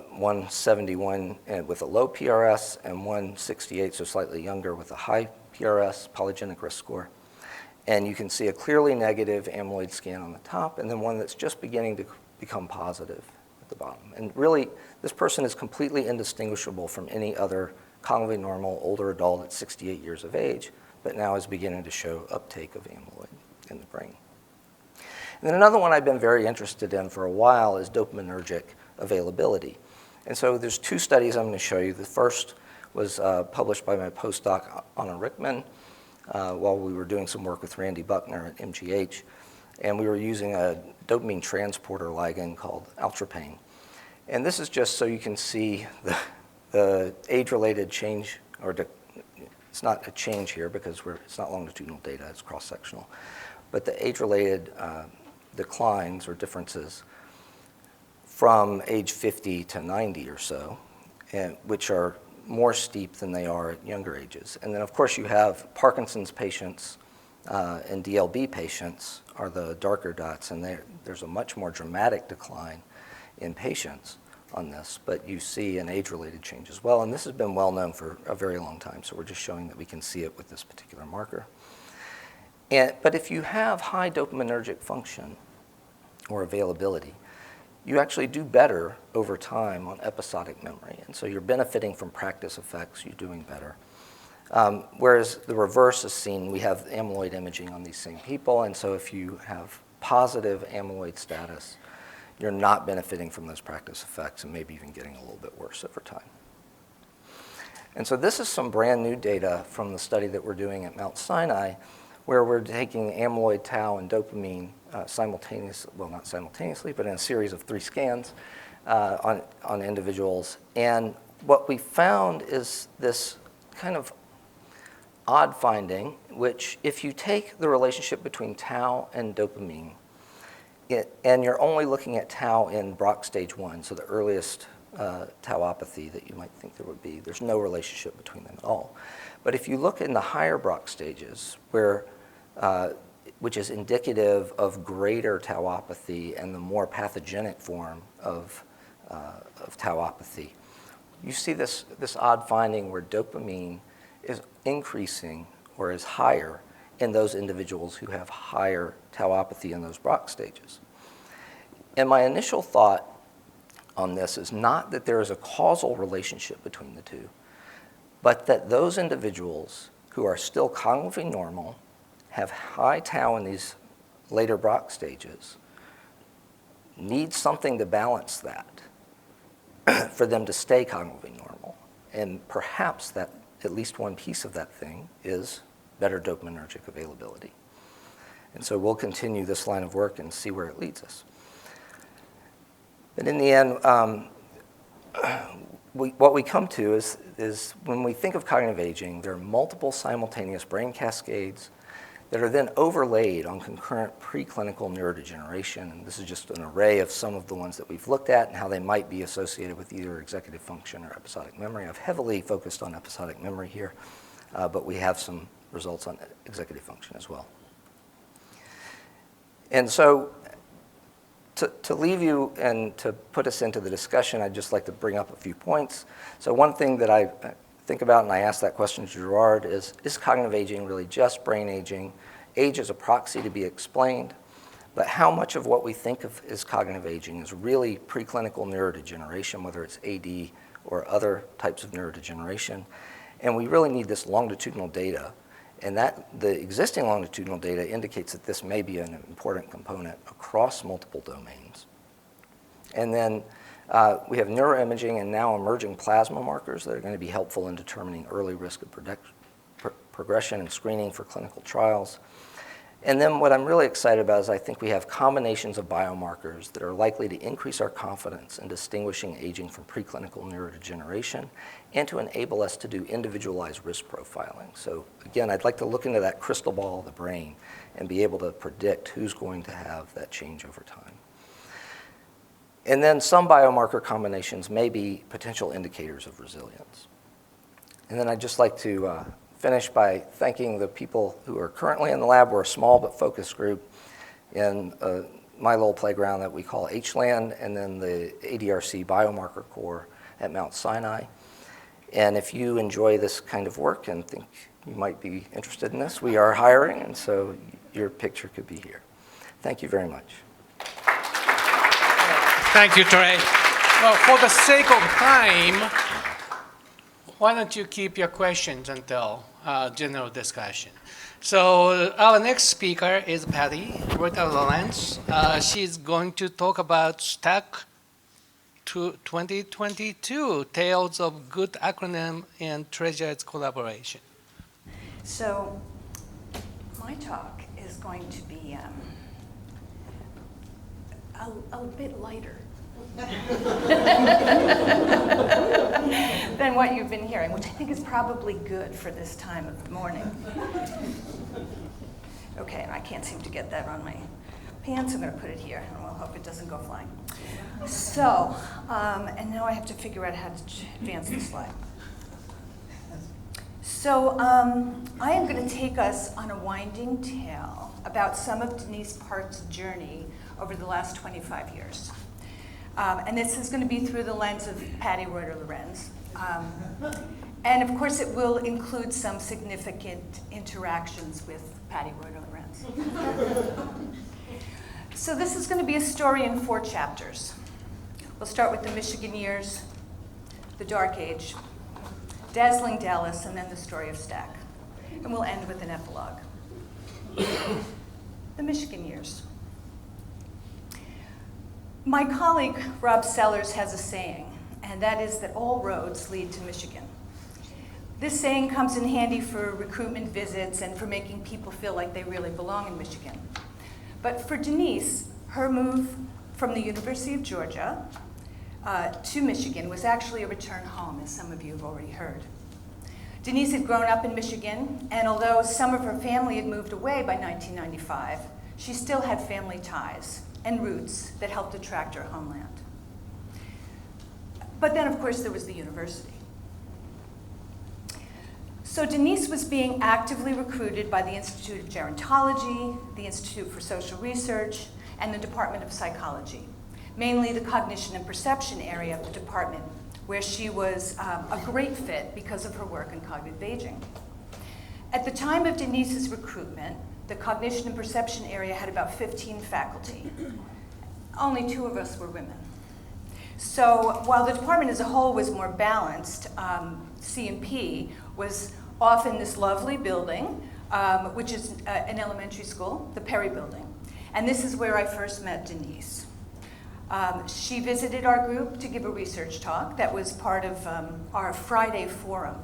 one 71 with a low PRS and one 68, so slightly younger with a high PRS, polygenic risk score. And you can see a clearly negative amyloid scan on the top, and then one that's just beginning to become positive at the bottom. And really, this person is completely indistinguishable from any other cognitively normal older adult at 68 years of age, but now is beginning to show uptake of amyloid in the brain. And then another one I've been very interested in for a while is dopaminergic availability. And so there's two studies I'm going to show you. The first was published by my postdoc, Anna Rickman, while we were doing some work with Randy Buckner at MGH. And we were using a dopamine transporter ligand called altrapane. And this is just so you can see the age-related change, or it's not a change here because it's not longitudinal data, it's cross-sectional. But the age-related declines or differences from age 50 to 90 or so, which are more steep than they are at younger ages. And then, of course, you have Parkinson's patients and DLB patients are the darker dots, and there's a much more dramatic decline in patients on this, but you see an age-related change as well. And this has been well known for a very long time, so we're just showing that we can see it with this particular marker. But if you have high dopaminergic function or availability, you actually do better over time on episodic memory. And so you're benefiting from practice effects, you're doing better. Whereas the reverse is seen, we have amyloid imaging on these same people, and so if you have positive amyloid status, you're not benefiting from those practice effects and maybe even getting a little bit worse over time. And so this is some brand new data from the study that we're doing at Mount Sinai, where we're taking amyloid, tau, and dopamine simultaneously, well, not simultaneously, but in a series of 3 scans on individuals. And what we found is this kind of odd finding, which if you take the relationship between tau and dopamine, and you're only looking at tau in Braak stage 1, so the earliest tauopathy that you might think there would be, there's no relationship between them at all. But if you look in the higher Braak stages, which is indicative of greater tauopathy and the more pathogenic form of tauopathy, you see this odd finding where dopamine is increasing or is higher in those individuals who have higher tauopathy in those Braak stages. And my initial thought on this is not that there is a causal relationship between the two, but that those individuals who are still cognitively normal, have high tau in these later Braak stages, need something to balance that for them to stay cognitively normal. And perhaps that at least one piece of that thing is better dopaminergic availability. And so we'll continue this line of work and see where it leads us. But in the end, what we come to is when we think of cognitive aging, there are multiple simultaneous brain cascades that are then overlaid on concurrent preclinical neurodegeneration. And this is just an array of some of the ones that we've looked at and how they might be associated with either executive function or episodic memory. I've heavily focused on episodic memory here, but we have some results on executive function as well. And so to leave you and to put us into the discussion, I'd just like to bring up a few points. So one thing that I think about, and I asked that question to Gerard, is cognitive aging really just brain aging? Age is a proxy to be explained, but how much of what we think of as cognitive aging is really preclinical neurodegeneration, whether it's AD or other types of neurodegeneration? And we really need this longitudinal data, and that the existing longitudinal data indicates that this may be an important component across multiple domains. And then we have neuroimaging and now emerging plasma markers that are going to be helpful in determining early risk of progression and screening for clinical trials. And then what I'm really excited about is I think we have combinations of biomarkers that are likely to increase our confidence in distinguishing aging from preclinical neurodegeneration and to enable us to do individualized risk profiling. So again, I'd like to look into that crystal ball of the brain and be able to predict who's going to have that change over time. And then some biomarker combinations may be potential indicators of resilience. And then I'd just like to finish by thanking the people who are currently in the lab. We're a small but focused group in my little playground that we call HLAN, and then the ADRC biomarker core at Mount Sinai. And if you enjoy this kind of work and think you might be interested in this, we are hiring, and so your picture could be here. Thank you very much. Thank you, Trey. Well, for the sake of time, why don't you keep your questions until general discussion? So our next speaker is Patricia Reuter-Lorenz. She's going to talk about STAC 2022, Tales of Good Acronym and Treasured Collaboration. So my talk is going to be a bit lighter than what you've been hearing, which I think is probably good for this time of the morning. Okay, I can't seem to get that on my pants. I'm going to put it here, and we'll hope it doesn't go flying. So, and now I have to figure out how to advance the slide. So I am going to take us on a winding tale about some of Denise Park's journey over the last 25 years. And this is going to be through the lens of Patricia Reuter-Lorenz. And of course, it will include some significant interactions with Patricia Reuter-Lorenz. So this is going to be a story in 4 chapters. We'll start with the Michigan years, the Dark Age, Dazzling Dallas, and then the story of STAC. And we'll end with an epilogue. The Michigan years. My colleague, Rob Sellers, has a saying, and that is that all roads lead to Michigan. This saying comes in handy for recruitment visits and for making people feel like they really belong in Michigan. But for Denise, her move from the University of Georgia to Michigan was actually a return home, as some of you have already heard. Denise had grown up in Michigan, and although some of her family had moved away by 1995, she still had family ties and roots that helped attract her homeland. But then, of course, there was the university. So Denise was being actively recruited by the Institute of Gerontology, the Institute for Social Research, and the Department of Psychology, mainly the cognition and perception area of the department, where she was a great fit because of her work in cognitive aging. At the time of Denise's recruitment, the cognition and perception area had about 15 faculty. Only 2 of us were women. So while the department as a whole was more balanced, C&P was off in this lovely building, which is an elementary school, the Perry Building. And this is where I first met Denise. She visited our group to give a research talk that was part of our Friday forum,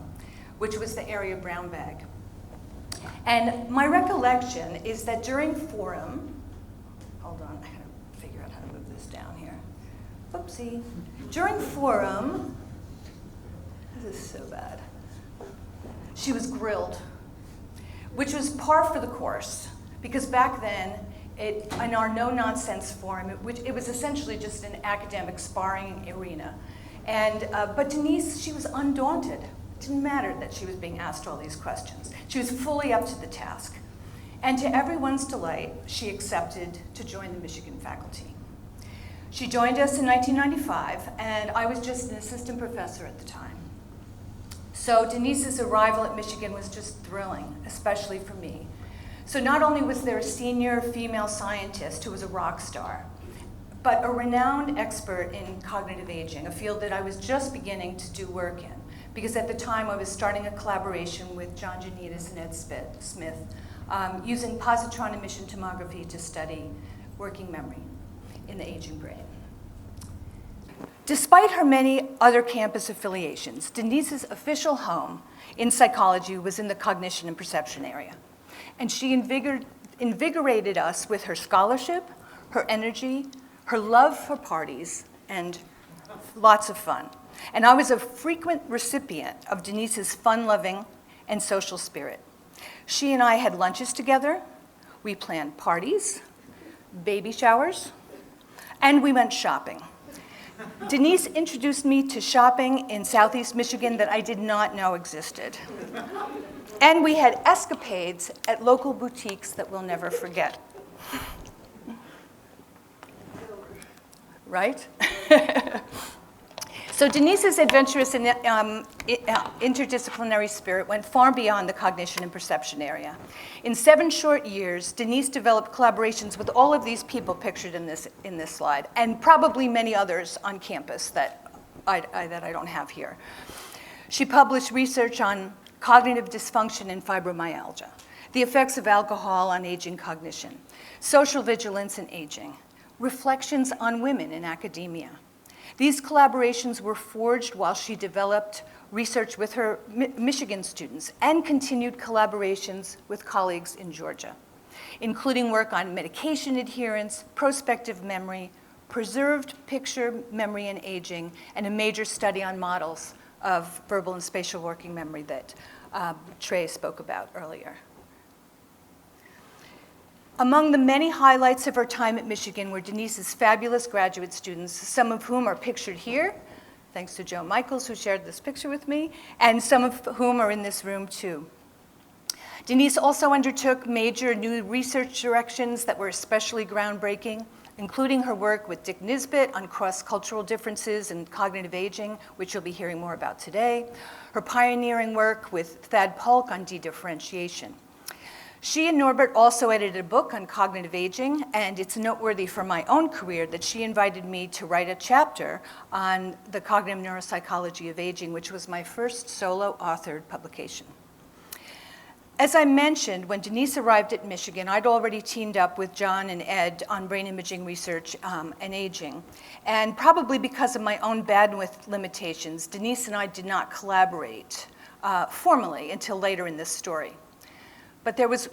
which was the area brown bag. And my recollection is that during forum, hold on, I gotta figure out how to move this down here. Oopsie. During forum, this is so bad. She was grilled, which was par for the course, because back then, in our no-nonsense forum, it was essentially just an academic sparring arena. And, but Denise, she was undaunted. It didn't matter that she was being asked all these questions. She was fully up to the task. And to everyone's delight, she accepted to join the Michigan faculty. She joined us in 1995, and I was just an assistant professor at the time. So Denise's arrival at Michigan was just thrilling, especially for me. So not only was there a senior female scientist who was a rock star, but a renowned expert in cognitive aging, a field that I was just beginning to do work in, because at the time I was starting a collaboration with John Janitas and Ed Smith, using positron emission tomography to study working memory in the aging brain. Despite her many other campus affiliations, Denise's official home in psychology was in the cognition and perception area. And she invigorated us with her scholarship, her energy, her love for parties, and lots of fun. And I was a frequent recipient of Denise's fun-loving and social spirit. She and I had lunches together, we planned parties, baby showers, and we went shopping. Denise introduced me to shopping in Southeast Michigan that I did not know existed. And we had escapades at local boutiques that we'll never forget. Right? So Denise's adventurous and interdisciplinary spirit went far beyond the cognition and perception area. In 7 short years, Denise developed collaborations with all of these people pictured in this slide, and probably many others on campus that I don't have here. She published research on cognitive dysfunction and fibromyalgia, the effects of alcohol on aging cognition, social vigilance in aging, reflections on women in academia. These collaborations were forged while she developed research with her Michigan students and continued collaborations with colleagues in Georgia, including work on medication adherence, prospective memory, preserved picture memory and aging, and a major study on models of verbal and spatial working memory that Trey spoke about earlier. Among the many highlights of her time at Michigan were Denise's fabulous graduate students, some of whom are pictured here, thanks to Joe Michaels, who shared this picture with me, and some of whom are in this room too. Denise also undertook major new research directions that were especially groundbreaking, including her work with Dick Nisbett on cross-cultural differences in cognitive aging, which you'll be hearing more about today, her pioneering work with Thad Polk on dedifferentiation. She and Norbert also edited a book on cognitive aging, and it's noteworthy for my own career that she invited me to write a chapter on the cognitive neuropsychology of aging, which was my first solo authored publication. As I mentioned, when Denise arrived at Michigan, I'd already teamed up with John and Ed on brain imaging research and aging. And probably because of my own bandwidth limitations, Denise and I did not collaborate formally until later in this story. But there was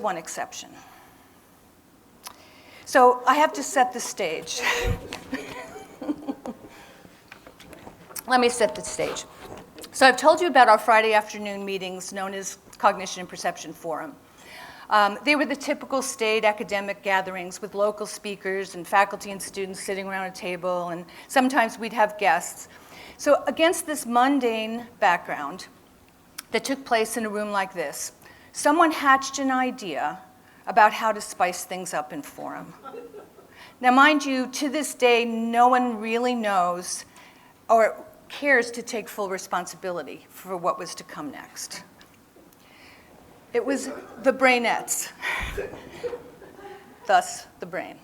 one exception. So I have to set the stage. Let me set the stage. So I've told you about our Friday afternoon meetings known as Cognition and Perception Forum. They were the typical staid academic gatherings with local speakers and faculty and students sitting around a table, and sometimes we'd have guests. So against this mundane background that took place in a room like this, someone hatched an idea about how to spice things up in forum. Now, mind you, to this day, no one really knows or cares to take full responsibility for what was to come next. It was the brainettes, thus the brain.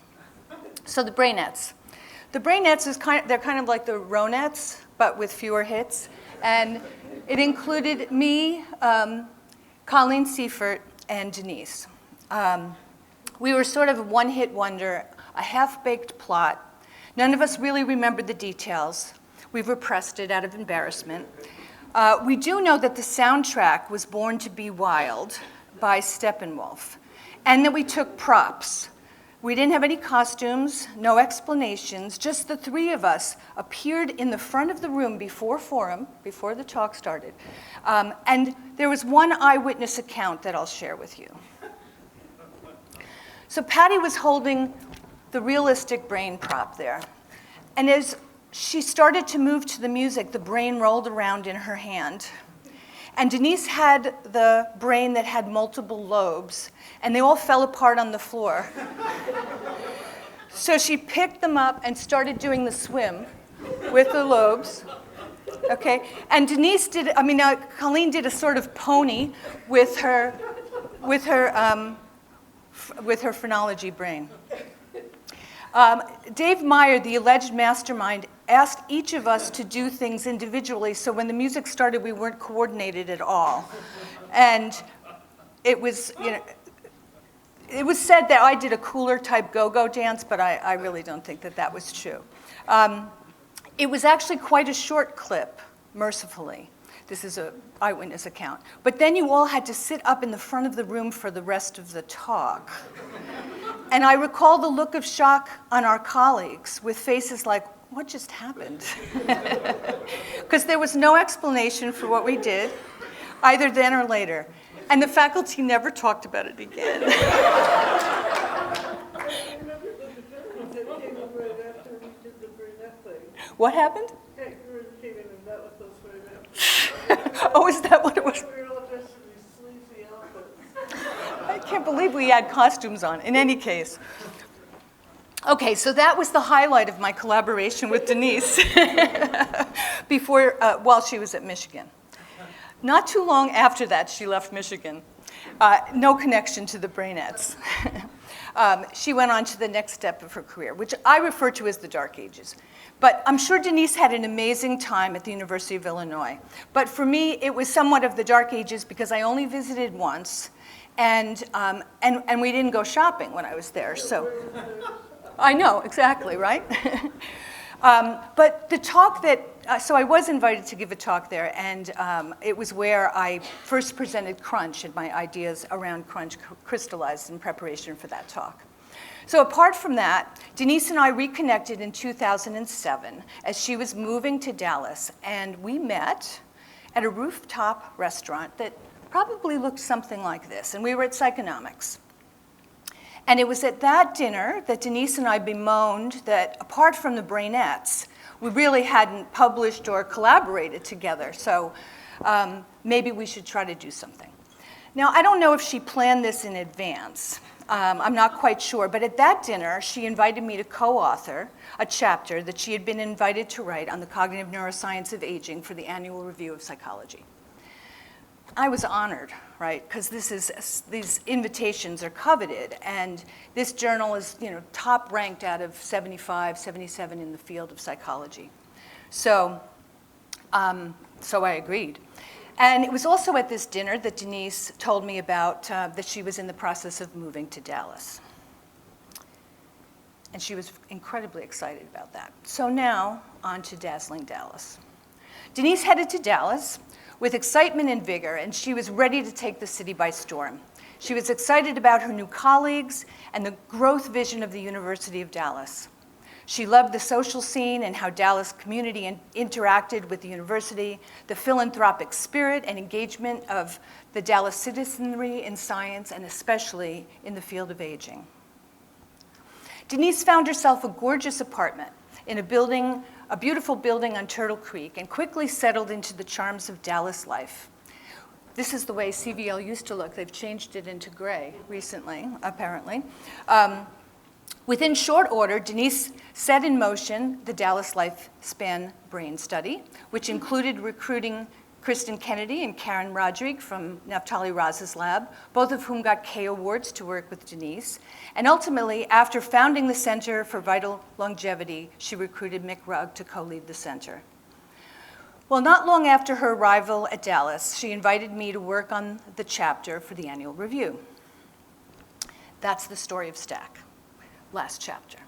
So the brainettes. The brainettes they're kind of like the Ronettes, but with fewer hits. And it included me, Colleen Seifert, and Denise. We were sort of a one-hit wonder, a half-baked plot. None of us really remembered the details. We've repressed it out of embarrassment. We do know that the soundtrack was Born to Be Wild by Steppenwolf, and that we took props. We didn't have any costumes, no explanations, just the 3 of us appeared in the front of the room before forum, before the talk started. And there was one eyewitness account that I'll share with you. So Patty was holding the realistic brain prop there. And as she started to move to the music, the brain rolled around in her hand. And Denise had the brain that had multiple lobes, and they all fell apart on the floor. So she picked them up and started doing the swim with the lobes. Okay, and Colleen did a sort of pony with her phrenology brain. Dave Meyer, the alleged mastermind, asked each of us to do things individually, so when the music started, we weren't coordinated at all. And it was, it was said that I did a cooler type go-go dance, but I really don't think that was true. It was actually quite a short clip, mercifully. This is an eyewitness account. But then you all had to sit up in the front of the room for the rest of the talk. And I recall the look of shock on our colleagues with faces like, what just happened? Because there was no explanation for what we did, either then or later. And the faculty never talked about it again. What happened? Oh, is that what it was? I can't believe we had costumes on. In any case. Okay, so that was the highlight of my collaboration with Denise while she was at Michigan. Not too long after that, she left Michigan. No connection to the brainettes. She went on to the next step of her career, which I refer to as the Dark Ages. But I'm sure Denise had an amazing time at the University of Illinois. But for me, it was somewhat of the Dark Ages because I only visited once, and we didn't go shopping when I was there. So I know, exactly, right? But the talk so I was invited to give a talk there, and it was where I first presented crunch and my ideas around crunch crystallized in preparation for that talk. So apart from that, Denise and I reconnected in 2007 as she was moving to Dallas, and we met at a rooftop restaurant that probably looked something like this, and we were at Psychonomics. And it was at that dinner that Denise and I bemoaned that apart from the brainettes, we really hadn't published or collaborated together, so maybe we should try to do something. Now, I don't know if she planned this in advance. I'm not quite sure, but at that dinner, she invited me to co-author a chapter that she had been invited to write on the cognitive neuroscience of aging for the annual review of psychology. I was honored, right, because these invitations are coveted, and this journal is, top ranked out of 75, 77 in the field of psychology. So I agreed. And it was also at this dinner that Denise told me about that she was in the process of moving to Dallas. And she was incredibly excited about that. So now, on to Dazzling Dallas. Denise headed to Dallas with excitement and vigor, and she was ready to take the city by storm. She was excited about her new colleagues and the growth vision of the University of Dallas. She loved the social scene and how Dallas community interacted with the university, the philanthropic spirit and engagement of the Dallas citizenry in science, and especially in the field of aging. Denise found herself a gorgeous apartment in a beautiful building on Turtle Creek, and quickly settled into the charms of Dallas life. This is the way CVL used to look. They've changed it into gray recently, apparently. Within short order, Denise set in motion the Dallas Lifespan Brain Study, which included recruiting Kristen Kennedy and Karen Rodrigue from Naftali Raz's lab, both of whom got K Awards to work with Denise. And ultimately, after founding the Center for Vital Longevity, she recruited Mick Rugg to co-lead the center. Well, not long after her arrival at Dallas, she invited me to work on the chapter for the annual review. That's the story of STAC. Last chapter.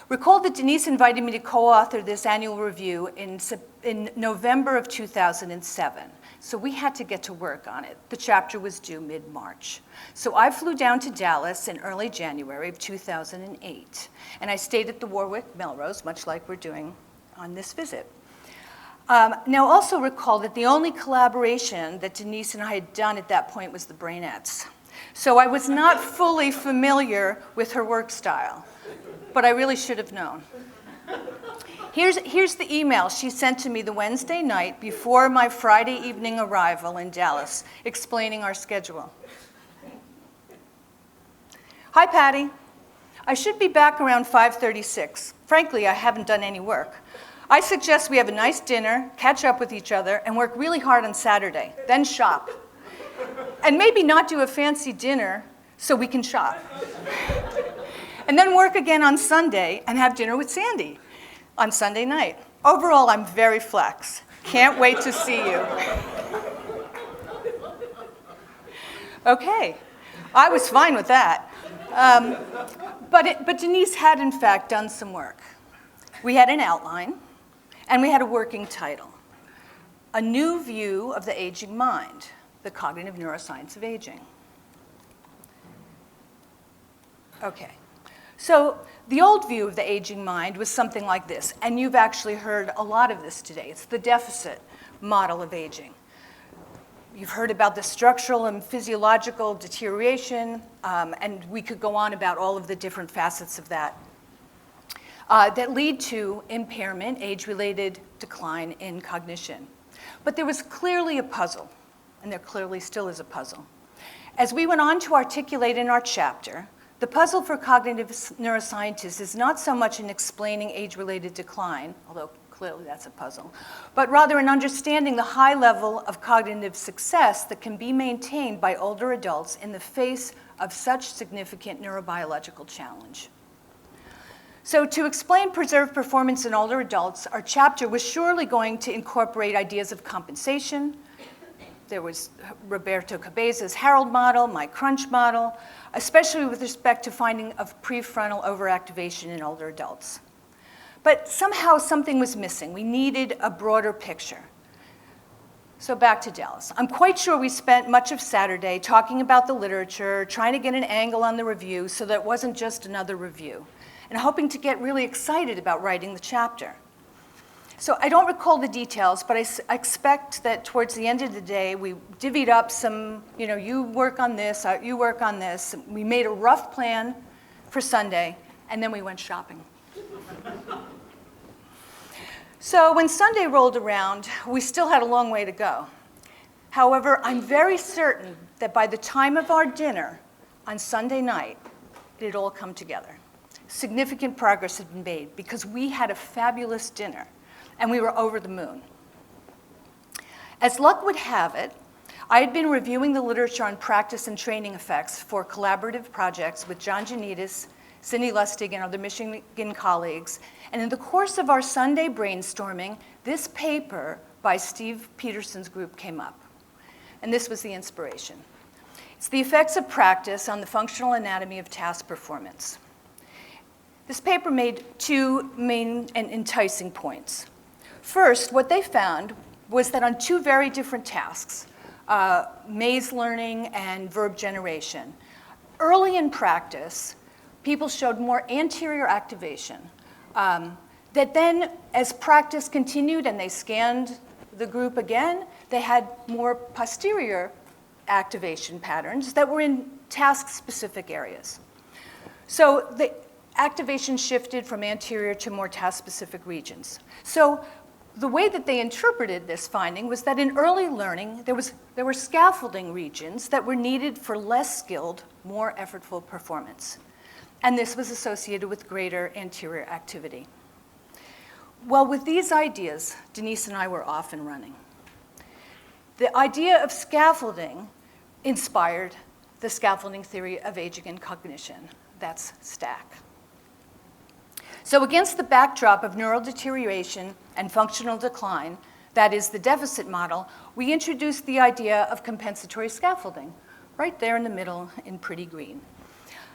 Recall that Denise invited me to co-author this annual review in November of 2007. So we had to get to work on it. The chapter was due mid-March. So I flew down to Dallas in early January of 2008. And I stayed at the Warwick Melrose, much like we're doing on this visit. Now also recall that the only collaboration that Denise and I had done at that point was the brainettes. So I was not fully familiar with her work style, but I really should have known. Here's the email she sent to me the Wednesday night before my Friday evening arrival in Dallas, explaining our schedule. Hi, Patty. I should be back around 5:36. Frankly, I haven't done any work. I suggest we have a nice dinner, catch up with each other, and work really hard on Saturday, then shop. And maybe not do a fancy dinner so we can shop. And then work again on Sunday and have dinner with Sandy on Sunday night. Overall, I'm very flex. Can't wait to see you. Okay, I was fine with that. But Denise had, in fact, done some work. We had an outline, and we had a working title. a new view of the aging mind, the cognitive neuroscience of aging. Okay, so the old view of the aging mind was something like this, and you've actually heard a lot of this today. It's the deficit model of aging. You've heard about the structural and physiological deterioration, and we could go on about all of the different facets of that that lead to impairment, age-related decline in cognition. But there was clearly a puzzle, and there clearly still is a puzzle. As we went on to articulate in our chapter, the puzzle for cognitive neuroscientists is not so much in explaining age-related decline, although clearly that's a puzzle, but rather in understanding the high level of cognitive success that can be maintained by older adults in the face of such significant neurobiological challenge. So to explain preserved performance in older adults, our chapter was surely going to incorporate ideas of compensation. There was Roberto Cabeza's Harold model, my Crunch model, especially with respect to finding of prefrontal overactivation in older adults. But somehow something was missing. We needed a broader picture. So back to Dallas. I'm quite sure we spent much of Saturday talking about the literature, trying to get an angle on the review so that it wasn't just another review, and hoping to get really excited about writing the chapter. So I don't recall the details, but I expect that towards the end of the day, we divvied up some, you work on this, you work on this. We made a rough plan for Sunday, and then we went shopping. So when Sunday rolled around, we still had a long way to go. However, I'm very certain that by the time of our dinner on Sunday night, it had all come together. Significant progress had been made because we had a fabulous dinner, and we were over the moon. As luck would have it, I had been reviewing the literature on practice and training effects for collaborative projects with John Janidis, Cindy Lustig, and other Michigan colleagues. And in the course of our Sunday brainstorming, this paper by Steve Peterson's group came up. And this was the inspiration. It's the effects of practice on the functional anatomy of task performance. This paper made two main and enticing points. First, what they found was that on two very different tasks, maze learning and verb generation, early in practice, people showed more anterior activation. That then, as practice continued and they scanned the group again, they had more posterior activation patterns that were in task-specific areas. So the activation shifted from anterior to more task-specific regions. So the way that they interpreted this finding was that in early learning, there were scaffolding regions that were needed for less skilled, more effortful performance. And this was associated with greater anterior activity. Well, with these ideas, Denise and I were off and running. The idea of scaffolding inspired the scaffolding theory of aging and cognition. That's STAC. So against the backdrop of neural deterioration and functional decline, that is the deficit model, we introduced the idea of compensatory scaffolding, right there in the middle in pretty green.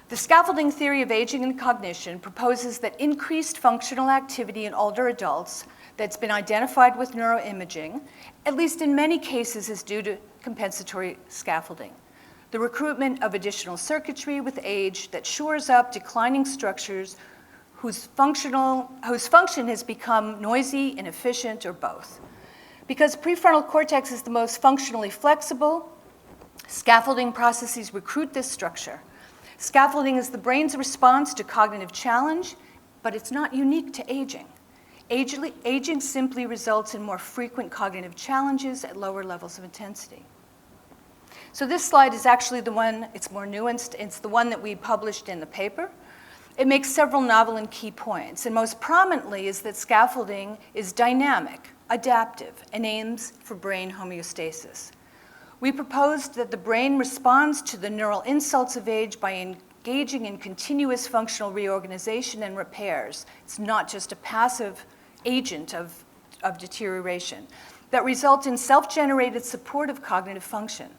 The scaffolding theory of aging and cognition proposes that increased functional activity in older adults that's been identified with neuroimaging, at least in many cases, is due to compensatory scaffolding. The recruitment of additional circuitry with age that shores up declining structures whose function has become noisy, inefficient, or both. Because prefrontal cortex is the most functionally flexible, scaffolding processes recruit this structure. Scaffolding is the brain's response to cognitive challenge, but it's not unique to aging. Aging simply results in more frequent cognitive challenges at lower levels of intensity. So this slide is actually the one, it's more nuanced, it's the one that we published in the paper. It makes several novel and key points, and most prominently is that scaffolding is dynamic, adaptive, and aims for brain homeostasis. We proposed that the brain responds to the neural insults of age by engaging in continuous functional reorganization and repairs. It's not just a passive agent of deterioration that result in self-generated supportive cognitive function.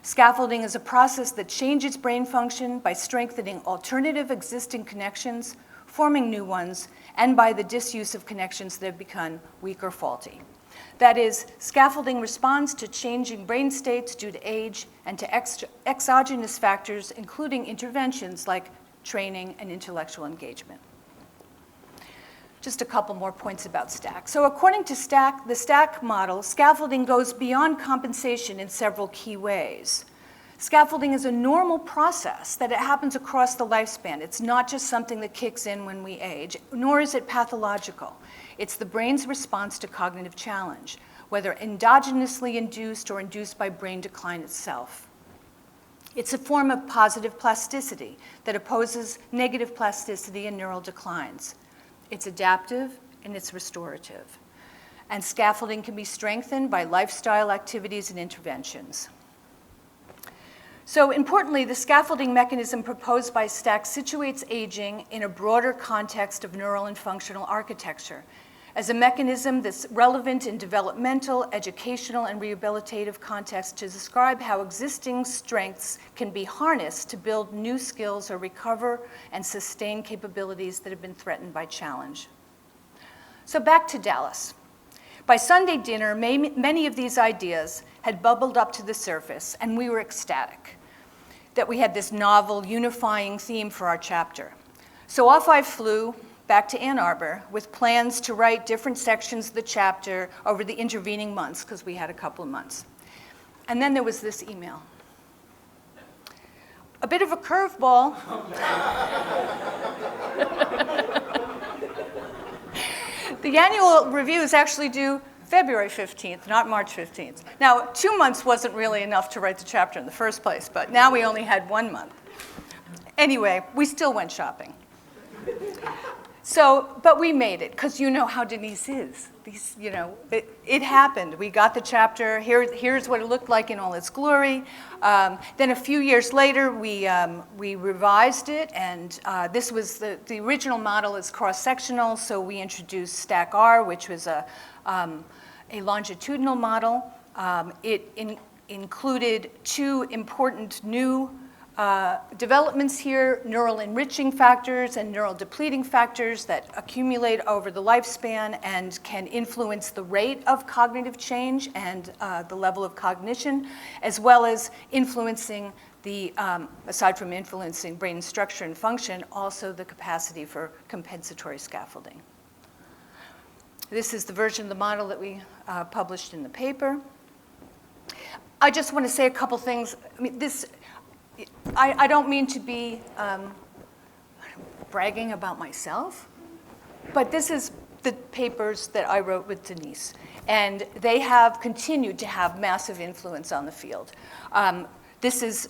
Scaffolding is a process that changes brain function by strengthening alternative existing connections, forming new ones, and by the disuse of connections that have become weak or faulty. That is, scaffolding responds to changing brain states due to age and to exogenous factors, including interventions like training and intellectual engagement. Just a couple more points about STAC. So according to STAC, the STAC model, scaffolding goes beyond compensation in several key ways. Scaffolding is a normal process that it happens across the lifespan. It's not just something that kicks in when we age, nor is it pathological. It's the brain's response to cognitive challenge, whether endogenously induced or induced by brain decline itself. It's a form of positive plasticity that opposes negative plasticity and neural declines. It's adaptive and it's restorative. And scaffolding can be strengthened by lifestyle activities and interventions. So importantly, the scaffolding mechanism proposed by STAC situates aging in a broader context of neural and functional architecture as a mechanism that's relevant in developmental, educational, and rehabilitative contexts to describe how existing strengths can be harnessed to build new skills or recover and sustain capabilities that have been threatened by challenge. So back to Dallas. By Sunday dinner, many of these ideas had bubbled up to the surface, and we were ecstatic that we had this novel, unifying theme for our chapter. So off I flew back to Ann Arbor with plans to write different sections of the chapter over the intervening months, because we had a couple of months. And then there was this email. A bit of a curveball. The annual review is actually due February 15th, not March 15th. Now, 2 months wasn't really enough to write the chapter in the first place, but now we only had 1 month. Anyway, we still went shopping. So, but we made it, because you know how Denise is. These, you know, it happened. We got the chapter. Here's what it looked like in all its glory. Then a few years later, we revised it, and this was the original model is cross-sectional, so we introduced STAC-R, which was a longitudinal model. It included 2 important new developments here, neural enriching factors and neural depleting factors that accumulate over the lifespan and can influence the rate of cognitive change and the level of cognition, as well as influencing the, aside from influencing brain structure and function, also the capacity for compensatory scaffolding. This is the version of the model that we published in the paper. I just want to say a couple things. I mean, I don't mean to be bragging about myself, but this is the papers that I wrote with Denise, and they have continued to have massive influence on the field. This is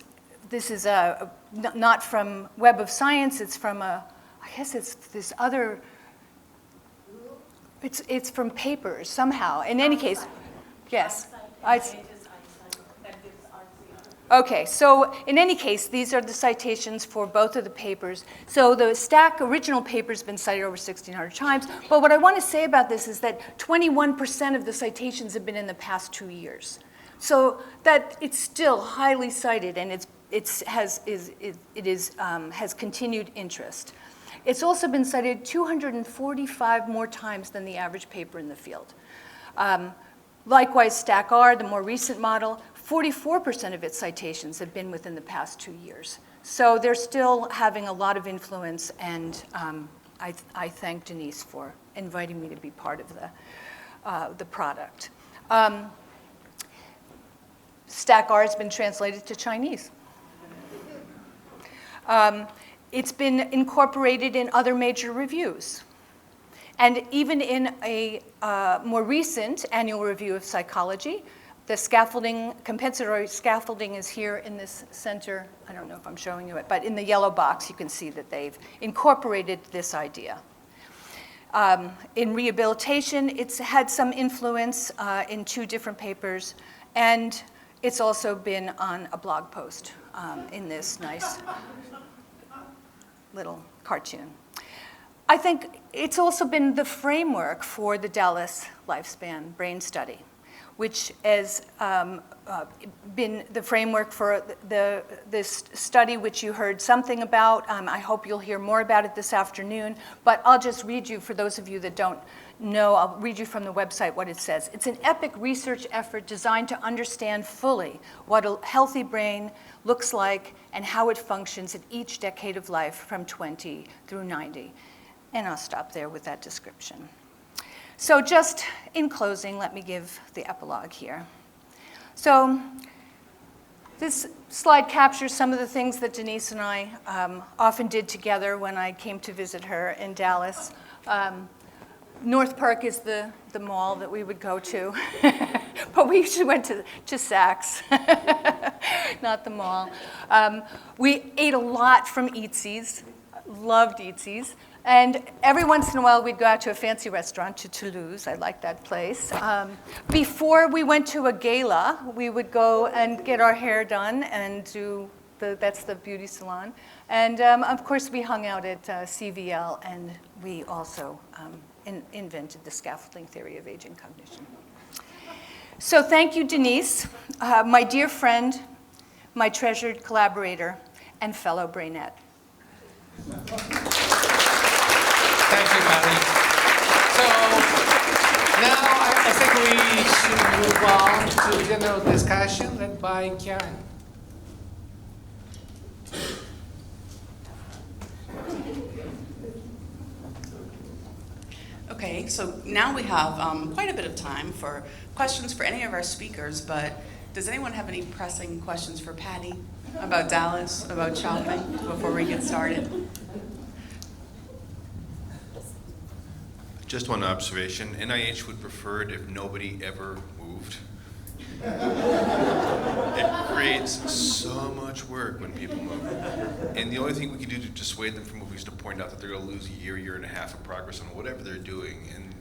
not from Web of Science. It's from I guess it's this other. It's from papers somehow. In any case, yes. Okay, so in any case, these are the citations for both of the papers. So the STAC original paper has been cited over 1,600 times, but what I want to say about this is that 21% of the citations have been in the past 2 years. So that it's still highly cited, and it has continued interest. It's also been cited 245 more times than the average paper in the field. Likewise, STAC-R, the more recent model, 44% of its citations have been within the past 2 years. So they're still having a lot of influence, and I thank Denise for inviting me to be part of the product. STAC-R has been translated to Chinese. It's been incorporated in other major reviews. And even in a more recent annual review of psychology, the scaffolding, compensatory scaffolding is here in this center. I don't know if I'm showing you it, but in the yellow box, you can see that they've incorporated this idea. In rehabilitation, it's had some influence in 2 different papers, and it's also been on a blog post in this nice little cartoon. I think it's also been the framework for the Dallas Lifespan Brain Study, which has been the framework for this study which you heard something about. I hope you'll hear more about it this afternoon, but I'll just read you, for those of you that don't know, I'll read you from the website what it says. It's an epic research effort designed to understand fully what a healthy brain looks like and how it functions at each decade of life from 20 through 90. And I'll stop there with that description. So just in closing, let me give the epilogue here. So this slide captures some of the things that Denise and I often did together when I came to visit her in Dallas. North Park is the mall that we would go to, but we usually went to Saks, not the mall. We ate a lot from Eatzi's, loved Eatzi's, and every once in a while we'd go out to a fancy restaurant, to Toulouse. I like that place. Before we went to a gala, we would go and get our hair done and that's the beauty salon. And of course we hung out at CVL, and we also invented the scaffolding theory of aging cognition. So thank you, Denise, my dear friend, my treasured collaborator, and fellow brainette. Thank you, Patty. So now I think we should move on to general discussion led by Karen. Okay, so now we have quite a bit of time for questions for any of our speakers, but does anyone have any pressing questions for Patty about Dallas, about shopping, before we get started? Just one observation. NIH would prefer it if nobody ever moved. It creates so much work when people move. And the only thing we can do to dissuade them from moving is to point out that they're going to lose a year and a half of progress on whatever they're doing. And,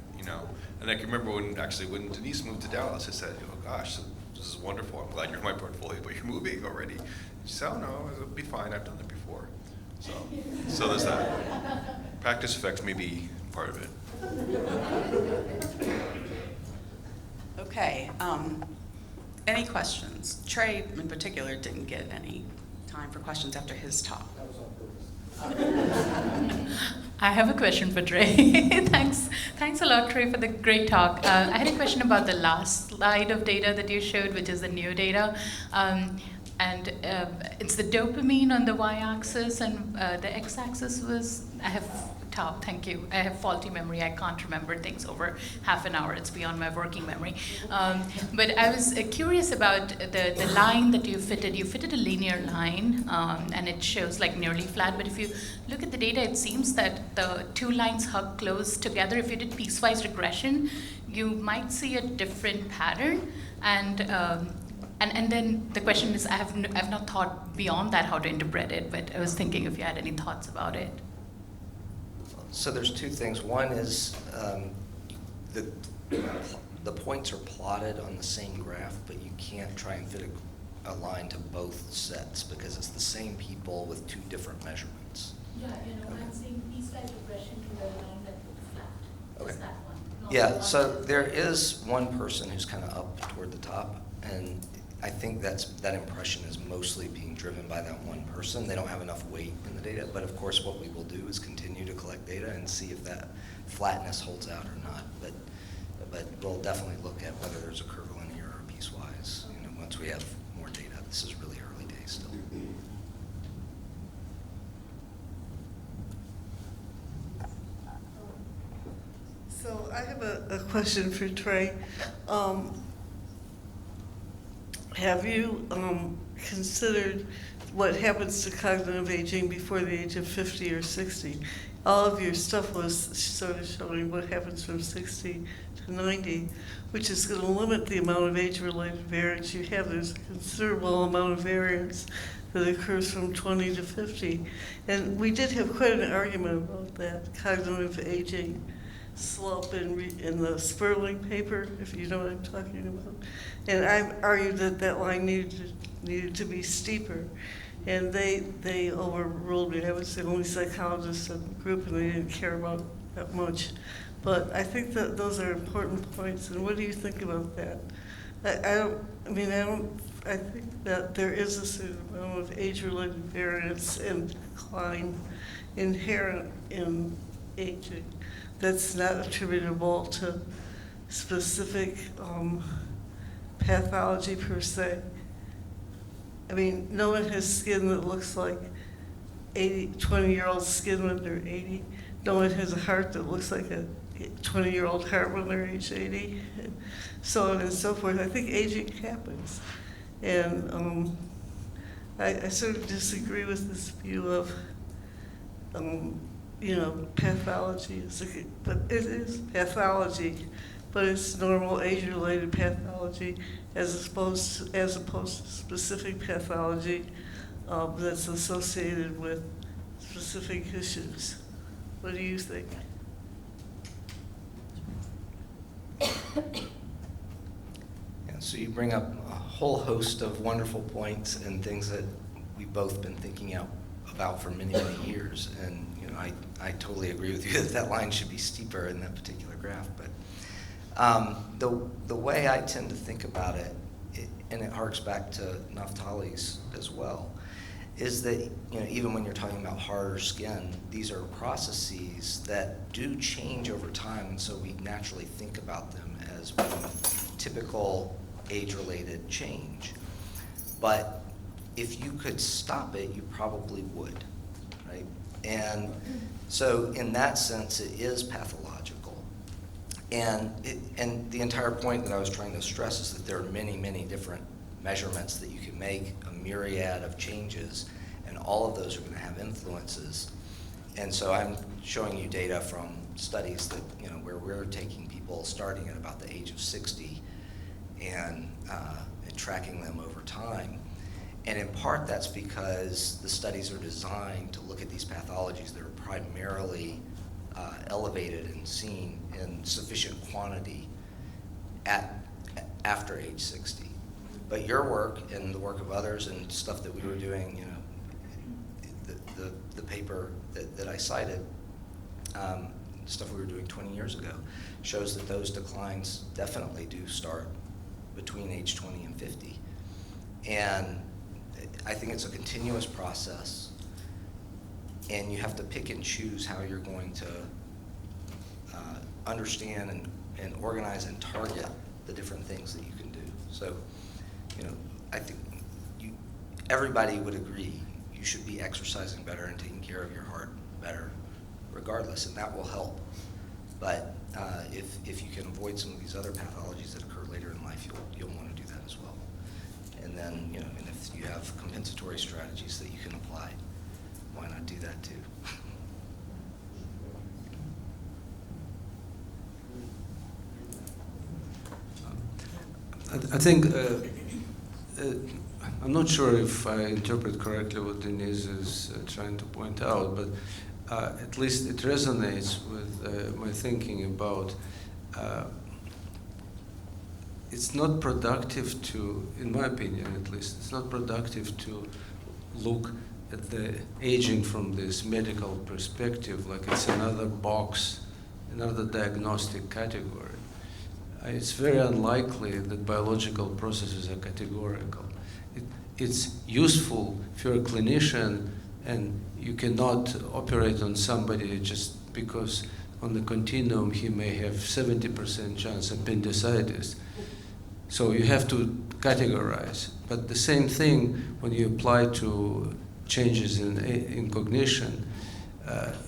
and I can remember when Denise moved to Dallas, I said, oh gosh, this is wonderful. I'm glad you're in my portfolio, but you're moving already. She said, oh no, it'll be fine. I've done it before. So there's that. Practice effects may be part of it. Okay, any questions? Trey, in particular, didn't get any time for questions after his talk. I have a question for Trey. Thanks a lot, Trey, for the great talk. I had a question about the last slide of data that you showed, which is the new data. And it's the dopamine on the y-axis, and the x-axis was, I have tau, thank you. I have faulty memory. I can't remember things over half an hour. It's beyond my working memory. But I was curious about the line that you fitted. You fitted a linear line, and it shows like nearly flat. But if you look at the data, it seems that the two lines hug close together. If you did piecewise regression, you might see a different pattern. And then the question is, I've not thought beyond that how to interpret it, but I was thinking if you had any thoughts about it. So there's two things. One is the points are plotted on the same graph, but you can't try and fit a line to both sets because it's the same people with two different measurements. Yeah, I'm seeing piecewise regression to the line that looks flat. Okay. Just that one. Yeah, so there is one person who's kind of up toward the top, and I think that impression is mostly being driven by that one person. They don't have enough weight in the data, but of course what we will do is continue to collect data and see if that flatness holds out or not. But we'll definitely look at whether there's a curvilinear or piecewise, once we have more data. This is really early days still. So I have a question for Trey. Have you considered what happens to cognitive aging before the age of 50 or 60? All of your stuff was sort of showing what happens from 60 to 90, which is going to limit the amount of age-related variance you have. There's a considerable amount of variance that occurs from 20 to 50. And we did have quite an argument about that cognitive aging slope in the Sperling paper, if you know what I'm talking about. And I argued that line needed to be steeper. And they overruled me. I was the only psychologist in the group, and they didn't care about that much. But I think that those are important points. And what do you think about that? I think that there is a certain amount of age-related variance and decline inherent in aging. that's not attributable to specific pathology per se. I mean, no one has skin that looks like 20-year-old skin when they're 80. No one has a heart that looks like a 20-year-old heart when they're age 80, so on and so forth. I think aging happens. And I sort of disagree with this view of, pathology. But it is pathology, but it's normal age-related pathology as opposed to specific pathology that's associated with specific issues. What do you think? Yeah, so you bring up a whole host of wonderful points and things that we've both been thinking about for many, many years. And I totally agree with you that line should be steeper in that particular graph. But the way I tend to think about it, and it harks back to Naftali's as well, is that even when you're talking about harder skin, these are processes that do change over time, and so we naturally think about them as being typical age-related change. But if you could stop it, you probably would, right? And so in that sense, it is pathological. And the entire point that I was trying to stress is that there are many, many different measurements that you can make, a myriad of changes, and all of those are going to have influences. And so I'm showing you data from studies that, where we're taking people starting at about the age of 60 and tracking them over time. And in part, that's because the studies are designed to look at these pathologies that are primarily elevated and seen in sufficient quantity after age 60. But your work and the work of others and stuff that we were doing, the paper that I cited, stuff we were doing 20 years ago, shows that those declines definitely do start between age 20 and 50. And I think it's a continuous process, and you have to pick and choose how you're going to understand and organize and target the different things that you can do. So, I think everybody would agree you should be exercising better and taking care of your heart better regardless, and that will help. But if you can avoid some of these other pathologies that occur later in life, you'll want to do that as well. And then, and if you have compensatory strategies that you can apply, why not do that too? I think, I'm not sure if I interpret correctly what Denise is trying to point out, but at least it resonates with my thinking about it's not productive to, in my opinion at least, it's not productive to look at the aging from this medical perspective like it's another box, another diagnostic category. It's very unlikely that biological processes are categorical. It's useful if you're a clinician and you cannot operate on somebody just because on the continuum he may have 70% chance of appendicitis. So you have to categorize. But the same thing when you apply to changes in cognition,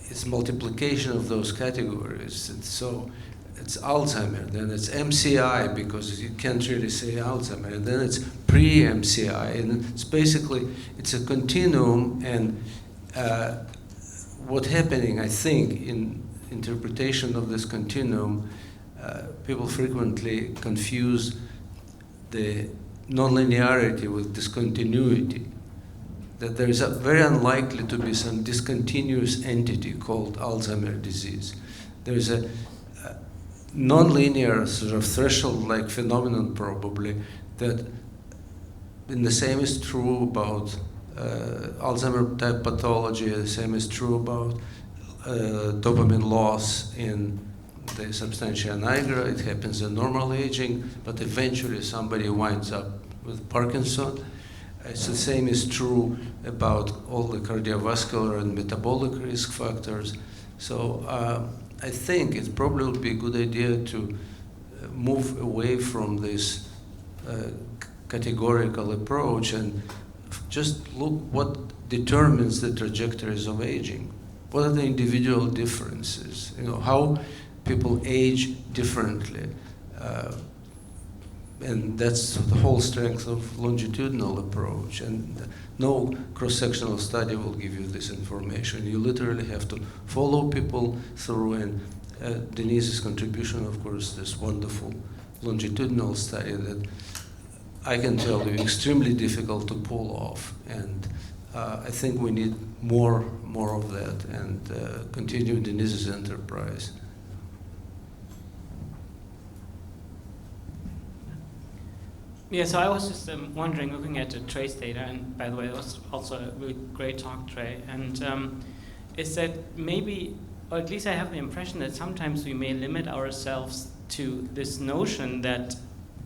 it's multiplication of those categories. So it's Alzheimer, then it's MCI because you can't really say Alzheimer, and then it's pre-MCI, and it's basically, it's a continuum, and what's happening, I think, in interpretation of this continuum, people frequently confuse the nonlinearity with discontinuity, that there is very unlikely to be some discontinuous entity called Alzheimer's disease. There is a non-linear sort of threshold-like phenomenon probably that, and the same is true about Alzheimer type pathology, the same is true about dopamine loss in the substantia nigra. It happens in normal aging, but eventually somebody winds up with Parkinson. It's the same is true about all the cardiovascular and metabolic risk factors. So I think it probably would be a good idea to move away from this categorical approach and just look what determines the trajectories of aging. What are the individual differences? How people age differently. And that's the whole strength of longitudinal approach. And no cross-sectional study will give you this information. You literally have to follow people through, and Denise's contribution, of course, this wonderful longitudinal study that I can tell you extremely difficult to pull off. And I think we need more of that and continue Denise's enterprise. Yeah, so I was just wondering, looking at Trey's data, and by the way, it was also a really great talk, Trey, and is that maybe, or at least I have the impression that sometimes we may limit ourselves to this notion that,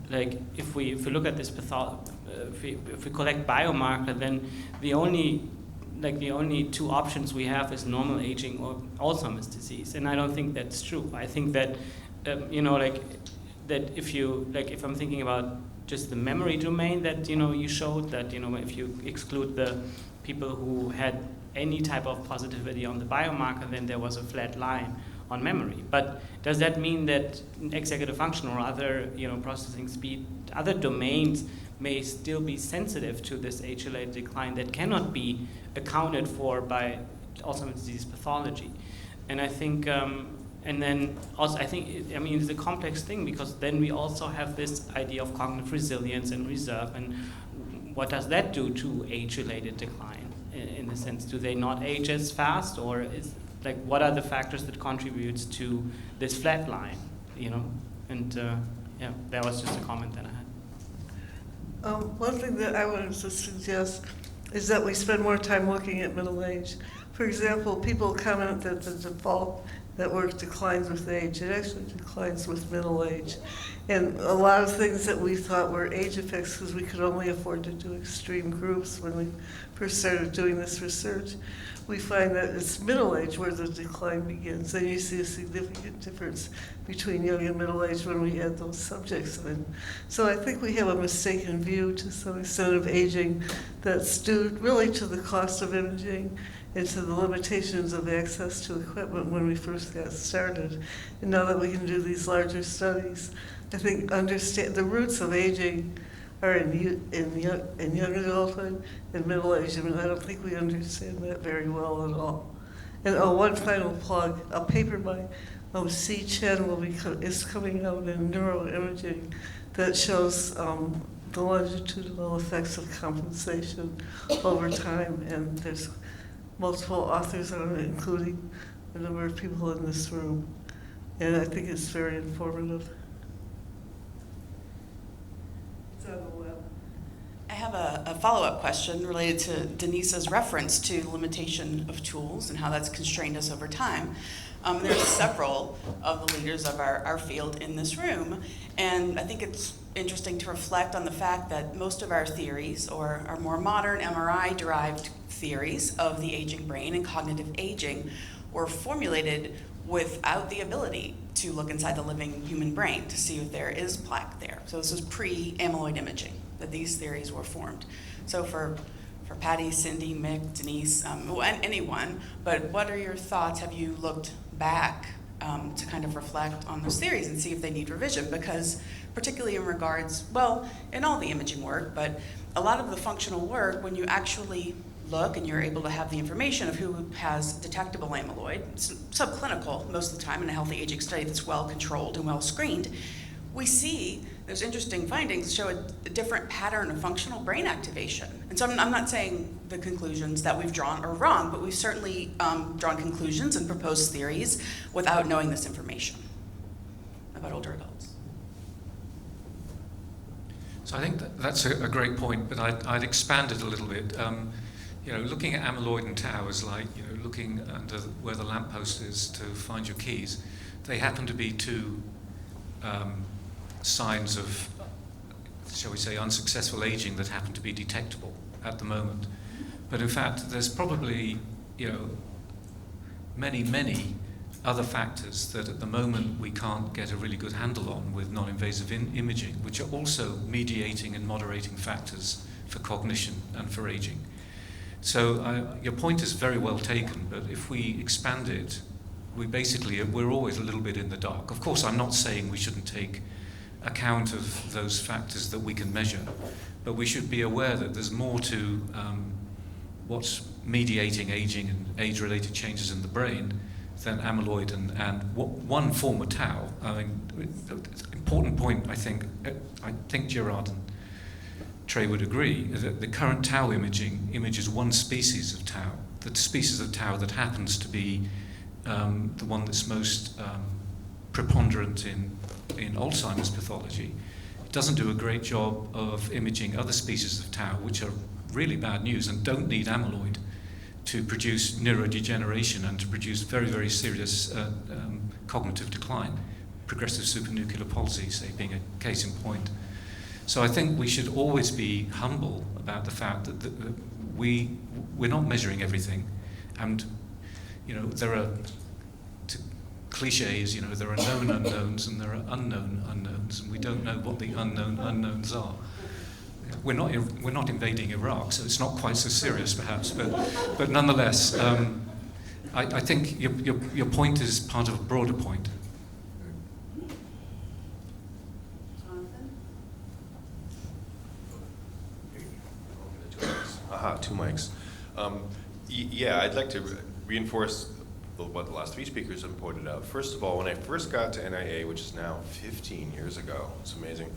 like, if we look at this if we collect biomarker, then the only two options we have is normal aging or Alzheimer's disease, and I don't think that's true. I think that that if I'm thinking about just the memory domain that you showed, that if you exclude the people who had any type of positivity on the biomarker, then there was a flat line on memory. But does that mean that executive function or other processing speed, other domains may still be sensitive to this age-related decline that cannot be accounted for by Alzheimer's disease pathology? And I think and then also, I think, it's a complex thing, because then we also have this idea of cognitive resilience and reserve, and what does that do to age-related decline? In the sense, do they not age as fast, or what are the factors that contributes to this flat line? And that was just a comment that I had. One thing that I wanted to suggest is that we spend more time looking at middle age. For example, people comment that the default that work declines with age. It actually declines with middle age. And a lot of things that we thought were age effects, because we could only afford to do extreme groups when we first started doing this research, we find that it's middle age where the decline begins. And you see a significant difference between young and middle age when we add those subjects in. So I think we have a mistaken view to some extent of aging that's due really to the cost of imaging and to the limitations of access to equipment when we first got started. And now that we can do these larger studies, I think understand the roots of aging are in young adulthood and middle age. I don't think we understand that very well at all. And one final plug, a paper by C. Chen is coming out in neuroimaging that shows the longitudinal effects of compensation over time, and there's multiple authors on it, including a number of people in this room. And I think it's very informative. It's on the web. I have a follow-up question related to Denise's reference to limitation of tools and how that's constrained us over time. There are several of the leaders of our field in this room, and I think it's interesting to reflect on the fact that most of our theories, or our more modern MRI-derived theories of the aging brain and cognitive aging, were formulated without the ability to look inside the living human brain to see if there is plaque there. So this was pre-amyloid imaging that these theories were formed. So for Patty, Cindy, Mick, Denise, anyone, but what are your thoughts? Have you looked back to kind of reflect on those theories and see if they need revision? Because particularly in regards, well, in all the imaging work, but a lot of the functional work, when you actually look and you're able to have the information of who has detectable amyloid, it's subclinical most of the time in a healthy aging study that's well controlled and well screened, we see there's interesting findings that show a different pattern of functional brain activation. And so I'm not saying the conclusions that we've drawn are wrong, but we've certainly drawn conclusions and proposed theories without knowing this information about older adults. So I think that's a great point, but I'd expand it a little bit. Looking at amyloid and tau is like looking under where the lamppost is to find your keys. They happen to be two signs of, shall we say, unsuccessful aging that happen to be detectable at the moment. But in fact, there's probably many other factors that at the moment we can't get a really good handle on with non-invasive imaging, which are also mediating and moderating factors for cognition and for aging. So your point is very well taken, but if we expand it, we're always a little bit in the dark. Of course, I'm not saying we shouldn't take account of those factors that we can measure, but we should be aware that there's more to what's mediating aging and age-related changes in the brain than amyloid and one form of tau. I mean, important point, I think Gerard and Trey would agree, that the current tau imaging images one species of tau, the species of tau that happens to be the one that's most preponderant in Alzheimer's pathology. It doesn't do a great job of imaging other species of tau, which are really bad news and don't need amyloid to produce neurodegeneration and to produce very, very serious cognitive decline, progressive supranuclear palsy, say, being a case in point. So I think we should always be humble about the fact that we're not measuring everything, and there are cliches. There are known unknowns and there are unknown unknowns, and we don't know what the unknown unknowns are. We're not invading Iraq, so it's not quite so serious, perhaps. But nonetheless, I think your point is part of a broader point. Two mics. Yeah, I'd like to reinforce what the last three speakers have pointed out. First of all, when I first got to NIA, which is now 15 years ago, it's amazing,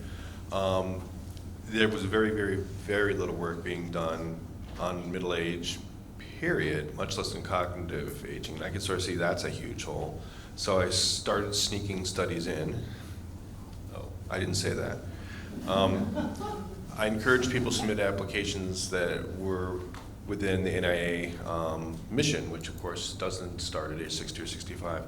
there was very, very, very little work being done on middle age, period, much less than cognitive aging. And I could sort of see that's a huge hole. So I started sneaking studies in. Oh, I didn't say that. I encouraged people to submit applications that were within the NIA mission, which of course doesn't start at age 60 or 65.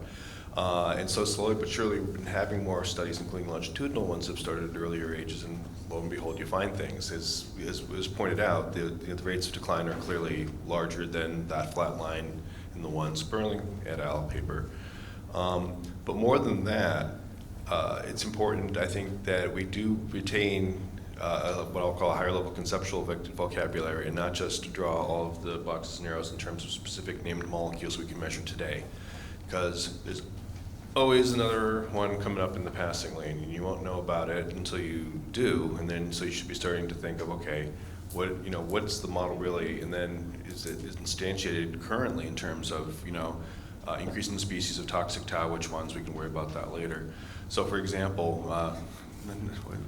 And so slowly but surely we've been having more studies, including longitudinal ones, have started at earlier ages, and lo and behold, you find things. As was pointed out, the rates of decline are clearly larger than that flat line in the one Sperling et al. Paper. But more than that, it's important, I think, that we do retain what I'll call a higher level conceptual vocabulary, and not just draw all of the boxes and arrows in terms of specific named molecules we can measure today. Because there's always another one coming up in the passing lane, and you won't know about it until you do, and then so you should be starting to think of, okay, what's the model really, and then is it instantiated currently in terms of increasing the species of toxic tau, which ones, we can worry about that later. So for example,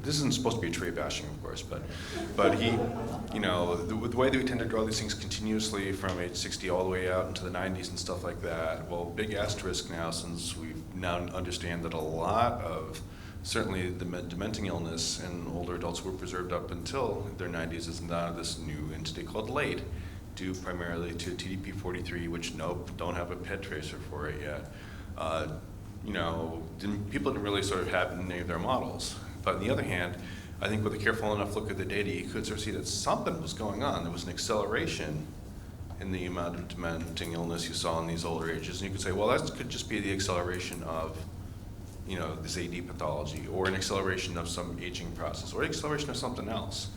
this isn't supposed to be a Trey bashing, of course, but he, the way that we tend to draw these things continuously from age 60 all the way out into the 90s and stuff like that, well, big asterisk now, since we now understand that a lot of, certainly the dementing illness in older adults who were preserved up until their 90s is now this new entity called late, due primarily to TDP43, which don't have a PET tracer for it yet. People didn't really sort of have in any of their models. But on the other hand, I think with a careful enough look at the data, you could sort of see that something was going on. There was an acceleration in the amount of dementing illness you saw in these older ages. And you could say, well, that could just be the acceleration of, this AD pathology, or an acceleration of some aging process, or an acceleration of something else.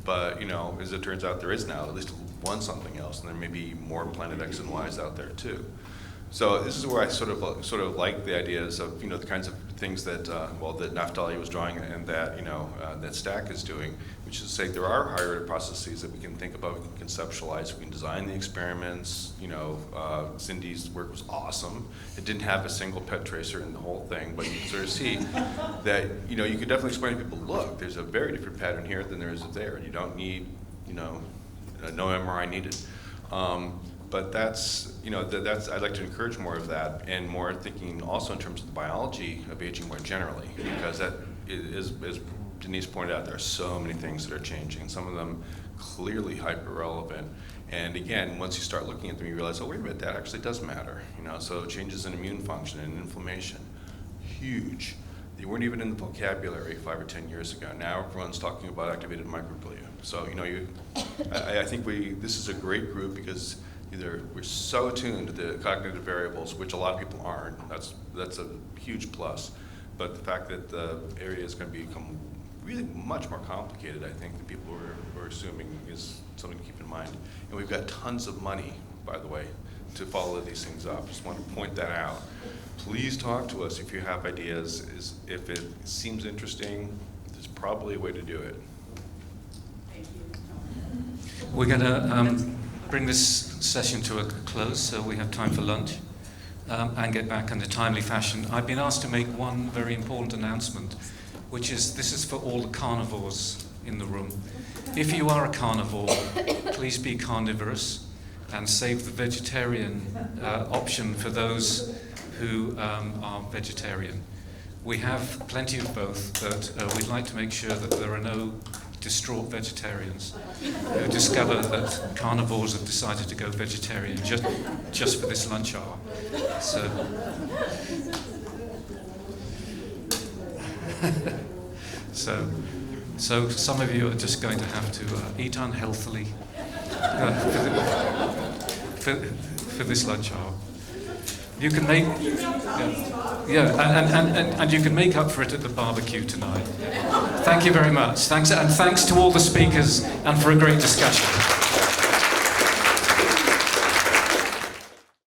But, as it turns out, there is now at least one something else, and there may be more planet X and Ys out there too. So this is where I sort of like the ideas of the kinds of things that that Naftali was drawing, and that that STAC is doing, which is to say there are higher order processes that we can think about, we can conceptualize, we can design the experiments. Cindy's work was awesome. It didn't have a single PET tracer in the whole thing, but you can sort of see that you could definitely explain to people, look, there's a very different pattern here than there is there. You don't need no MRI needed. But that's I'd like to encourage more of that, and more thinking also in terms of the biology of aging more generally, because that is, as Denise pointed out, there are so many things that are changing, and some of them clearly hyper relevant. And again, once you start looking at them, you realize, oh, wait a minute, that actually does matter. So changes in immune function and inflammation, huge. They weren't even in the vocabulary 5 or 10 years ago. Now everyone's talking about activated microglia. So I think this is a great group, because we're so attuned to the cognitive variables, which a lot of people aren't. That's a huge plus. But the fact that the area is going to become really much more complicated, I think, than people were assuming is something to keep in mind. And we've got tons of money, by the way, to follow these things up. Just want to point that out. Please talk to us if you have ideas. If it seems interesting, there's probably a way to do it. We're going to bring this session to a close, so we have time for lunch and get back in a timely fashion. I've been asked to make one very important announcement, which is this is for all the carnivores in the room. If you are a carnivore, please be carnivorous and save the vegetarian option for those who are vegetarian. We have plenty of both, but we'd like to make sure that there are no distraught vegetarians who discover that carnivores have decided to go vegetarian just for this lunch hour. So some of you are just going to have to eat unhealthily for this lunch hour. You can make, and you can make up for it at the barbecue tonight. Thank you very much. Thanks to all the speakers and for a great discussion.